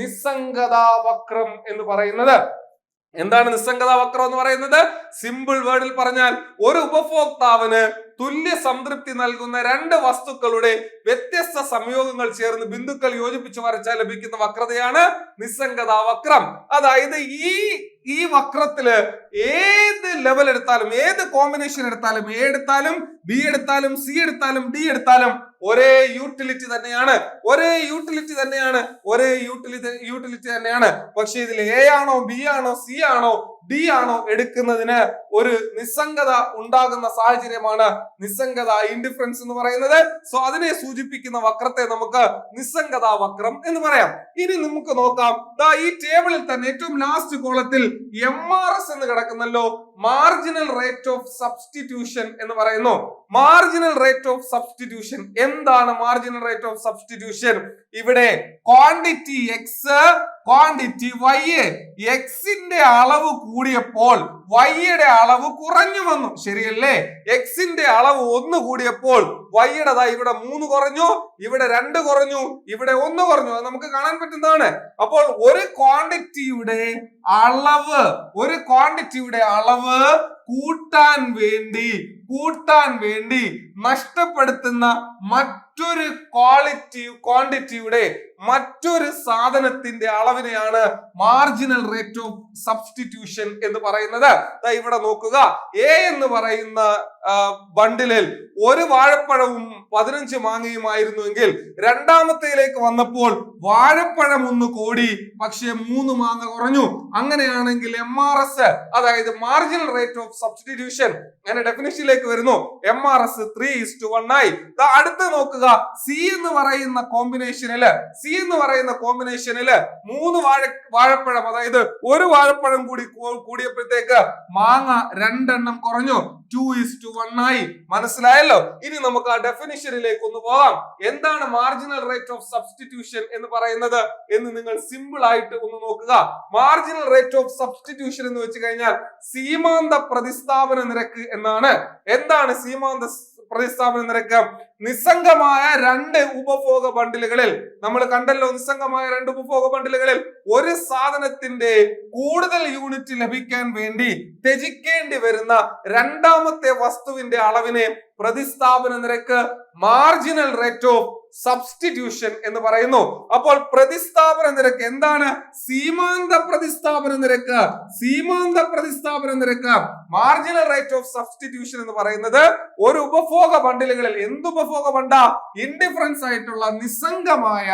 നിസ്സംഗതാ വക്രം എന്ന് പറയുന്നത്. എന്താണ് നിസ്സംഗതാ വക്രം എന്ന് പറയുന്നത്? സിമ്പിൾ വേർഡിൽ പറഞ്ഞാൽ, ഒരു ഉപഭോക്താവിന് തുല്യ സംതൃപ്തി നൽകുന്ന 2 വസ്തുക്കളുടെ വ്യത്യസ്ത സംയോഗങ്ങൾ ചേർന്ന് ബിന്ദുക്കൾ യോജിപ്പിച്ച് വരച്ചാൽ ലഭിക്കുന്ന വക്രതയാണ് നിസ്സംഗതാ വക്രം. അതായത് ഈ വക്രത്തില് ഏത് ലെവൽ എടുത്താലും, ഏത് കോമ്പിനേഷൻ എടുത്താലും, എ എടുത്താലും, ബി എടുത്താലും, സി എടുത്താലും, ഡി എടുത്താലും ഒരേ യൂട്ടിലിറ്റി തന്നെയാണ്, പക്ഷെ ഇതിൽ എ ആണോ, ബി ആണോ, സി ആണോ, ഡി ആണോ എടുക്കുന്നതിന് ഒരു നിസ്സംഗത ഉണ്ടാകുന്ന സാഹചര്യമാണ് നിസ്സംഗത, ഇൻഡിഫറൻസ് എന്ന് പറയുന്നത്. സോ അതിനെ സൂചിപ്പിക്കുന്ന വക്രത്തെ നമുക്ക് നിസ്സംഗതാ വക്രം എന്ന് പറയാം. ഇനി നമുക്ക് നോക്കാം, ഈ ടേബിളിൽ തന്നെ ഏറ്റവും ലാസ്റ്റ് കോളത്തിൽ MRS എന്ന് കിടക്കുന്നല്ലോ, മാർജിനൽ റേറ്റ് ഓഫ് സബ്സ്റ്റിറ്റ്യൂഷൻ എന്ന് പറയുന്നു. മാർജിനൽ റേറ്റ് ഓഫ് സബ്സ്റ്റിറ്റ്യൂഷൻ എന്താണ്? മാർജിനൽ റേറ്റ് ഓഫ് സബ്സ്റ്റിറ്റ്യൂഷൻ, ഇവിടെ ക്വാണ്ടിറ്റി എക്സ്, ക്വാണ്ടിറ്റി വൈ, എക്സിന്റെ അളവ് കൂടിയപ്പോൾ വൈയുടെ അളവ് കുറഞ്ഞു വന്നു. ശരിയല്ലേ? എക്സിന്റെ അളവ് 1 കൂടിയപ്പോൾ വൈയുടെ ഇവിടെ 3 കുറഞ്ഞു, ഇവിടെ 2 കുറഞ്ഞു, ഇവിടെ 1 കുറഞ്ഞു. അത് നമുക്ക് കാണാൻ പറ്റുന്നതാണ്. അപ്പോൾ ഒരു ക്വാണ്ടിറ്റിയുടെ അളവ് കൂട്ടാൻ വേണ്ടി നഷ്ടപ്പെടുത്തുന്ന മറ്റൊരു ക്വാണ്ടിറ്റിയുടെ മറ്റൊരു സാധനത്തിന്റെ അളവിനെയാണ് മാർജിനൽ റേറ്റ് ഓഫ് സബ്സ്റ്റിറ്റ്യൂഷൻ എന്ന് പറയുന്നത്. ഇവിടെ നോക്കുക, എ എന്ന് പറയുന്ന ബണ്ടിലിൽ ഒരു വാഴപ്പഴവും 15 മാങ്ങയുമായിരുന്നുവെങ്കിൽ രണ്ടാമത്തേലേക്ക് വന്നപ്പോൾ വാഴപ്പഴം 1 കൂടി, പക്ഷെ 3 മാങ്ങ കുറഞ്ഞു. അങ്ങനെയാണെങ്കിൽ MRS, അതായത് മാർജിനൽ റേറ്റ് ഓഫ് സബ്സ്റ്റിറ്റ്യൂഷൻ, അങ്ങനെ ഡെഫിനിഷനിലേക്ക് വരുന്നു. MRS 3:1 ആയി. അടുത്ത് നോക്കുക, നോക്കുക, സി എന്ന് പറയുന്ന കോമ്പിനേഷനില് 3 വാഴപ്പഴം, അതായത് ഒരു വാഴപ്പഴം കൂടി കൂടിയപ്പോഴത്തേക്ക് മാങ്ങ 2 എണ്ണം കുറഞ്ഞു, 2:1 ആയി. മനസ്സിലായല്ലോ? ഇനി നമുക്ക് ആ ഡെഫിനിഷനിലേക്ക് ഒന്ന് പോകാം. എന്താണ് മാർജിനൽ റേറ്റ് ഓഫ് സബ്സ്റ്റിറ്റ്യൂഷൻ എന്ന് പറയുന്നത് എന്ന് നിങ്ങൾ സിമ്പിൾ ആയിട്ട് ഒന്ന് നോക്കുക. മാർജിനൽ റേറ്റ് ഓഫ് സബ്സ്റ്റിറ്റ്യൂഷൻ എന്ന് വെച്ച് കഴിഞ്ഞാൽ സീമാന്ത പ്രതിസ്ഥാപന നിരക്ക് എന്നാണ്. എന്താണ് സീമാന്ത പ്രതിസ്ഥാപന നിരക്ക്? നിസ്സംഗമായ 2 ഉപഭോഗ ബണ്ടിലുകളിൽ, നമ്മൾ കണ്ടല്ലോ, നിസ്സംഗമായ 2 ഉപഭോഗ ബണ്ടിലുകളിൽ ഒരു സാധനത്തിന്റെ കൂടുതൽ യൂണിറ്റ് ലഭിക്കാൻ വേണ്ടി ത്യജിക്കേണ്ടി വരുന്ന രണ്ടാമത്തെ വസ്തുവിന്റെ അളവിനെ പ്രതിസ്ഥാപന നിരക്ക്, മാർജിനൽ റേറ്റ് ഓഫ് സബ്സ്റ്റിറ്റ്യൂഷൻ എന്ന് പറയുന്നു. അപ്പോൾ പ്രതിസ്ഥാപന നിരക്ക് എന്താണ്? സീമാന്ത പ്രതിസ്ഥാപന നിരക്ക്. മാർജിനൽ റേറ്റ് ഓഫ് സബ്സ്റ്റിറ്റ്യൂഷൻ എന്ന് പറയുന്നത് ഒരു ഉപഭോഗ ബണ്ടിലുകളിൽ, എന്തുപഭോഗ ബണ്ട? ഇൻഡിഫറൻസ് ആയിട്ടുള്ള നിസ്സംഗമായ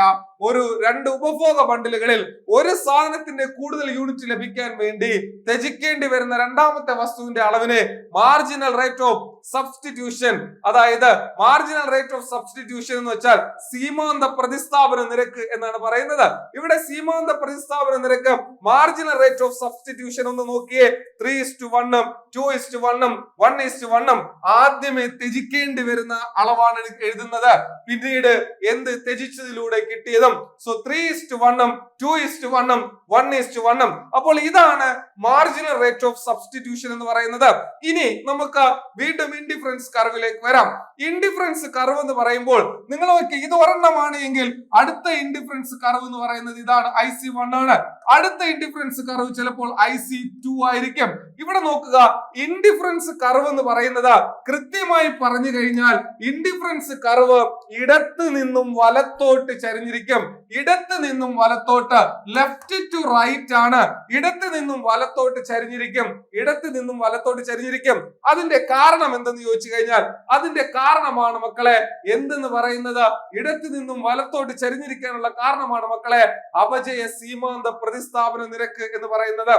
ഒരു 2 ഉപഭോഗ ബണ്ടിലുകളിൽ ഒരു സാധനത്തിന്റെ കൂടുതൽ യൂണിറ്റ് ലഭിക്കാൻ വേണ്ടി ത്യജിക്കേണ്ടി വരുന്ന രണ്ടാമത്തെ വസ്തുവിന്റെ അളവിനെ മാർജിനൽ റേറ്റ് ഓഫ് സബ്സ്റ്റിറ്റ്യൂഷൻ, അതായത് മാർജിനൽ റേറ്റ് ഓഫ് സബ്സ്റ്റിറ്റ്യൂഷൻ എന്ന് വെച്ചാൽ സീമാന്ത പ്രതിസ്ഥാപന നിരക്ക് എന്നാണ് പറയുന്നത്. ഇവിടെ സീമാന്ത പ്രതിസ്ഥാപന നിരക്ക്, മാർജിനൽ റേറ്റ് ഓഫ് സബ്സ്റ്റിറ്റ്യൂഷൻ ഒന്ന് നോക്കിയേ. 3:1 2:1 1:1. ആദ്യമേ ത്യജിക്കേണ്ടി വരുന്ന അളവാണ് എഴുതുന്നത്, പിന്നീട് എന്ത് ത്യജിച്ചതിലൂടെ കിട്ടിയതും. സോ 3:1 2:1 1:1. അപ്പോൾ ഇതാണ് മാർജിനൽ റേറ്റ് ഓഫ് സബ്സ്റ്റിറ്റ്യൂഷൻ എന്ന് പറയുന്നത്. ഇനി നമുക്ക് വീണ്ടും ഇൻഡിഫറൻസ് കർവിലേക്ക് വരാം. ഇൻഡിഫറൻസ് കർവ് എന്ന് പറയുമ്പോൾ നിങ്ങൾ നോക്കി, ഇത് ഒരെണ്ണമാണ് എങ്കിൽ അടുത്ത ഇൻഡിഫറൻസ് കർവ് എന്ന് പറയുന്നത് ഇതാണ്, IC1 ആണ്. അടുത്ത ഇൻഡിഫറൻസ് കർവ് ചിലപ്പോൾ IC2 ആയിരിക്കും. ഇവിടെ നോക്കുക, ഇൻഡിഫറൻസ് കർവ് എന്ന് പറയുന്നത് കൃത്യമായി പറഞ്ഞു കഴിഞ്ഞാൽ ഇൻഡിഫറൻസ് കർവ് ഇടത്ത് നിന്നും വലത്തോട്ട് ചരിഞ്ഞിരിക്കും. ഇടത്ത് നിന്നും വലത്തോട്ട്, ലെഫ്റ്റ് ടു റൈറ്റ് ആണ്. ഇടത്ത് നിന്നും വലത്തോട്ട് ചരിഞ്ഞിരിക്കും. അതിന്റെ കാരണം എന്തെന്ന് ചോദിച്ചു കഴിഞ്ഞാൽ, അതിന്റെ കാരണമാണ് മക്കളെ എന്തെന്ന് പറയുന്നത്, ഇടത്ത് നിന്നും വലത്തോട്ട് ചരിഞ്ഞിരിക്കാനുള്ള കാരണമാണ് മക്കളെ അപചയ സീമാന്ത പ്രതിസ്ഥാപന നിരക്ക് എന്ന് പറയുന്നത്.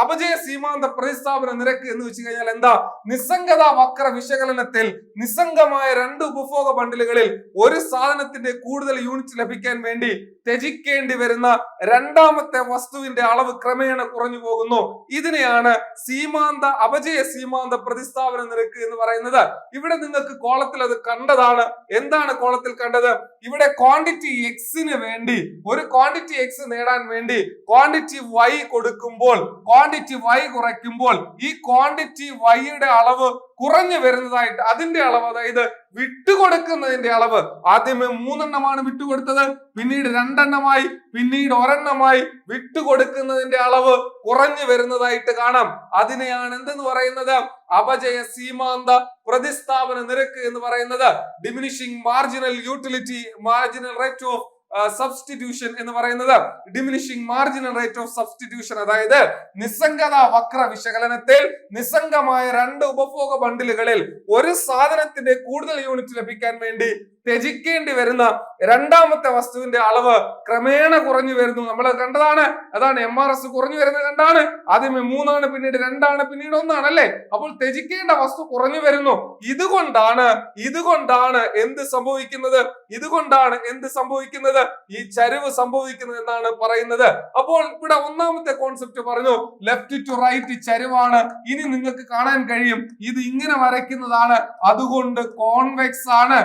അപചയ സീമാന്ത പ്രതിസ്ഥാപന നിരക്ക് എന്ന് വെച്ച് കഴിഞ്ഞാൽ എന്താ? നിസ്സംഗത വക്ര വിശകലനത്തിൽ നിസ്സംഗമായ 2 ഉപഭോഗ ബണ്ടിലുകളിൽ ഒരു സാധനത്തിന്റെ കൂടുതൽ യൂണിറ്റ് ലഭിക്കാൻ വേണ്ടി ത്യജിക്കേണ്ടി വരുന്ന രണ്ടാമത്തെ വസ്തുവിന്റെ അളവ് ക്രമേണ കുറഞ്ഞു പോകുന്നു. ഇതിനെയാണ് അപചയ സീമാന്ത പ്രതിസ്ഥാപന നിരക്ക് എന്ന് പറയുന്നത്. ഇവിടെ നിങ്ങൾക്ക് കോളത്തിൽ അത് കണ്ടതാണ്. എന്താണ് കോളത്തിൽ കണ്ടത്? ഇവിടെ ക്വാണ്ടിറ്റി എക്സിന് വേണ്ടി, ഒരു ക്വാണ്ടിറ്റി എക്സ് നേടാൻ വേണ്ടി ക്വാണ്ടിറ്റി വൈ കൊടുക്കുമ്പോൾ, ക്വാണ്ടിറ്റി വൈ കുറയ്ക്കുമ്പോൾ ഈ ക്വാണ്ടിറ്റി വൈയുടെ അളവ് കുറഞ്ഞു വരുന്നതായിട്ട്, അതിന്റെ അളവ്, അതായത് വിട്ടുകൊടുക്കുന്നതിന്റെ അളവ്, ആദ്യമേ 3 എണ്ണമാണ് വിട്ടുകൊടുത്തത്, പിന്നീട് 2 എണ്ണമായി, പിന്നീട് 1 എണ്ണമായി. വിട്ടുകൊടുക്കുന്നതിന്റെ അളവ് കുറഞ്ഞു വരുന്നതായിട്ട് കാണാം. അതിനെയാണ് എന്തെന്ന് പറയുന്നത്? അപചയ സീമാന്ത പ്രതിസ്ഥാപന നിരക്ക് എന്ന് പറയുന്നത്. Diminishing marginal utility, marginal rate of substitution എന്ന് പറയുന്നത്. Diminishing marginal rate of substitution, അതായത് നിസ്സംഗത വക്ര വിശകലനത്തിൽ നിസ്സംഗമായ 2 ഉപഭോഗ ബണ്ടിലുകളിൽ ഒരു സാധനത്തിന്റെ കൂടുതൽ യൂണിറ്റ് ലഭിക്കാൻ വേണ്ടി ത്യജിക്കേണ്ടി വരുന്ന രണ്ടാമത്തെ വസ്തുവിന്റെ അളവ് ക്രമേണ കുറഞ്ഞു വരുന്നു. നമ്മൾ കണ്ടതാണ്. അതാണ് MRS കുറഞ്ഞു വരുന്നത് കണ്ടാണ്. ആദ്യമേ 3 ആണ്, പിന്നീട് 2 ആണ്, പിന്നീട് 1 ആണ് അല്ലെ? അപ്പോൾ ത്യജിക്കേണ്ട വസ്തു കുറഞ്ഞു വരുന്നു. ഇതുകൊണ്ടാണ് എന്ത് സംഭവിക്കുന്നത്? ഈ ചരിവ് സംഭവിക്കുന്നത് എന്നാണ് പറയുന്നത്. അപ്പോൾ ഇവിടെ ഒന്നാമത്തെ കോൺസെപ്റ്റ് പറഞ്ഞു, ലെഫ്റ്റ് ടു റൈറ്റ് ചരിവാണ്. ഇനി നിങ്ങൾക്ക് കാണാൻ കഴിയും, ഇത് ഇങ്ങനെ വരയ്ക്കുന്നതാണ്. അതുകൊണ്ട് കോൺവെക്സ് ആണ്.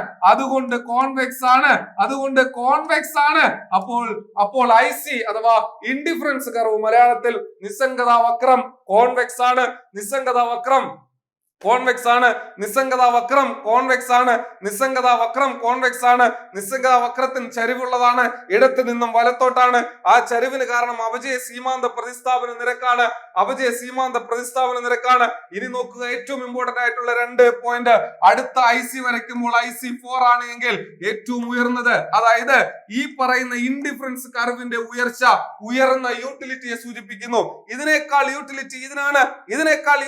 അപ്പോൾ IC അഥവാ ഇൻഡിഫറൻസ് കർവ്, മലയാളത്തിൽ നിസ്സംഗത വക്രം കോൺവെക്സ് ആണ്. നിസ്സംഗത വക്രം കോൺവെക്സ് ആണ്. നിസ്സംഗത വക്രത്തിന് ചരിവുള്ളതാണ്. ഇടത്ത് നിന്നും വലത്തോട്ടാണ്. ആ ചരിവിന് കാരണം അപചയ സീമാന്ത പ്രതിസ്ഥാപന നിരക്കാണ്. ഇനി നോക്കുക, ഏറ്റവും ഇമ്പോർട്ടന്റ് ആയിട്ടുള്ള 2 പോയിന്റ്. അടുത്ത IC വരയ്ക്കുമ്പോൾ IC4 ആണ് എങ്കിൽ ഏറ്റവും ഉയർന്നത്, അതായത് ഈ പറയുന്ന ഇൻഡിഫറൻസ് കർവിന്റെ ഉയർന്ന യൂട്ടിലിറ്റിയെ സൂചിപ്പിക്കുന്നു. ഇതിനേക്കാൾ യൂട്ടിലിറ്റി ഇതിനാണ്, ഇതിനേക്കാൾ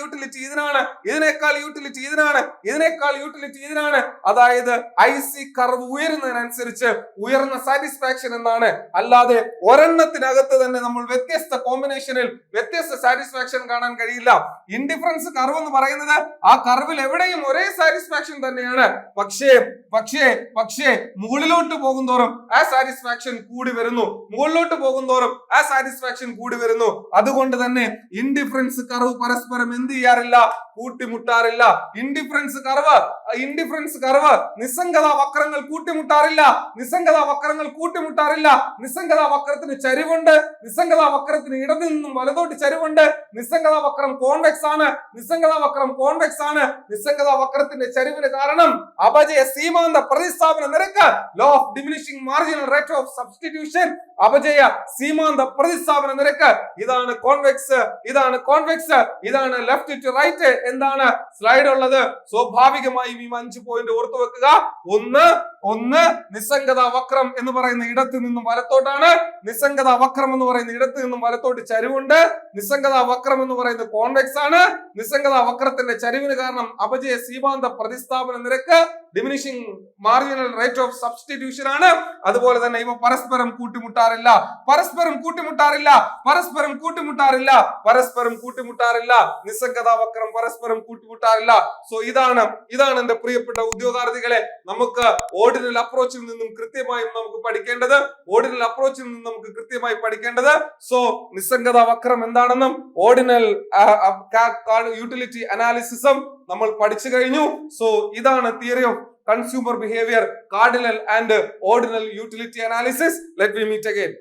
ഇതിനേക്കാൾ യൂട്ടിലിറ്റി ഇതിനാണ്, ഇതിനേക്കാൾ യൂട്ടിലിറ്റി ഇതിനാണ്. അതായത് IC കർവ് ഉയരുന്നതിനനുസരിച്ച് ഉയർന്ന സാറ്റിസ്ഫാക്ഷൻ എന്നാണ്. അല്ലാതെ ഒരെണ്ണത്തിനകത്ത് തന്നെ നമ്മൾ വ്യത്യസ്ത കോമ്പിനേഷനിൽ വ്യത്യസ്ത സാറ്റിസ്ഫാക്ഷൻ കാണാൻ കഴിയില്ല. ഇൻഡിഫറൻസ് കർവ് എന്ന് പറയുന്നത് ആ കർവിൽ എവിടെയും ഒരേ സാറ്റിസ്ഫാക്ഷൻ തന്നെയാണ്. പക്ഷേ പക്ഷേ പക്ഷേ മുകളിലോട്ട് പോകുന്തോറും ആ സാറ്റിസ്ഫാക്ഷൻ കൂടി വരുന്നു, മുകളിലോട്ട് പോകുന്തോറും ആ സാറ്റിസ്ഫാക്ഷൻ കൂടി വരുന്നു. അതുകൊണ്ട് തന്നെ ഇൻഡിഫറൻസ് കർവ് പരസ്പരം എന്ത് ചെയ്യാറില്ല, കൂട്ടിമുട്ടാറില്ല. Indifference curve നിസ്സംഗത വക്രങ്ങൾ കൂട്ടിമുട്ടാറില്ല. നിസ്സംഗത വക്രത്തിന് ചരിവുണ്ട്, നിസ്സംഗത വക്രത്തിന് ഇടതു നിന്നും വലതോട്ട് ചരിവുണ്ട്. നിസ്സംഗത വക്രം കോൺവെക്സ് ആണ്, നിസ്സംഗത വക്രത്തിന്റെ ചരിവിന് കാരണം അപജയ സീമാന്ത പ്രതിസ്ഥാപന നിരക്ക്, law of diminishing marginal rate of substitution, അപജയ സീമാന്ത പ്രതിസ്ഥാപന നിരക്ക്. ഇതാണ് കോൺവെക്സ്, ഇതാണ് ലെഫ്റ്റ് ടു റൈറ്റ്. എന്താണ് സ്ലൈഡ് ഉള്ളത്? സ്വാഭാവികമായും ഈ 5 പോയിന്റ് ഓർത്തു വെക്കുക. ഒന്ന് നിസ്സംഗത വക്രം എന്ന് പറയുന്ന ഇടത്ത് നിന്നും വലത്തോട്ടാണ്. നിസ്സംഗത വക്രം എന്ന് പറയുന്ന ഇടത്ത് നിന്നും വലത്തോട്ട് ചരിവുണ്ട്. നിസ്സംഗത വക്രം എന്ന് പറയുന്നത് കോൺവെക്സ് ആണ്. നിസ്സംഗത വക്രത്തിന്റെ ചരിവിന് കാരണം അപജയ സീമാന്ത പ്രതിസ്ഥാപന നിരക്ക്, diminishing marginal rate of substitution ആണ്. അതുപോലെ തന്നെ ഇവ പരസ്പരം കൂട്ടിമുട്ടാറില്ല. നിസ്സംഗത വക്രം പരസ്പരം കൂട്ടിമുട്ടാറില്ല. സോ ഇതാണ് എന്റെ പ്രിയപ്പെട്ട ഉദ്യോഗാർത്ഥികളെ നമുക്ക് ഓർഡിനൽ അപ്രോച്ചിൽ നിന്നും കൃത്യമായും നമുക്ക് പഠിക്കേണ്ടത്. സോ നിസ്സംഗത വക്രം എന്താണെന്നും ഓർഡിനൽ യൂട്ടിലിറ്റി അനാലിസിസും നമ്മൾ പഠിച്ചു കഴിഞ്ഞു. സോ ഇതാണ് theory of consumer behavior, cardinal and ordinal utility analysis. Let me meet again.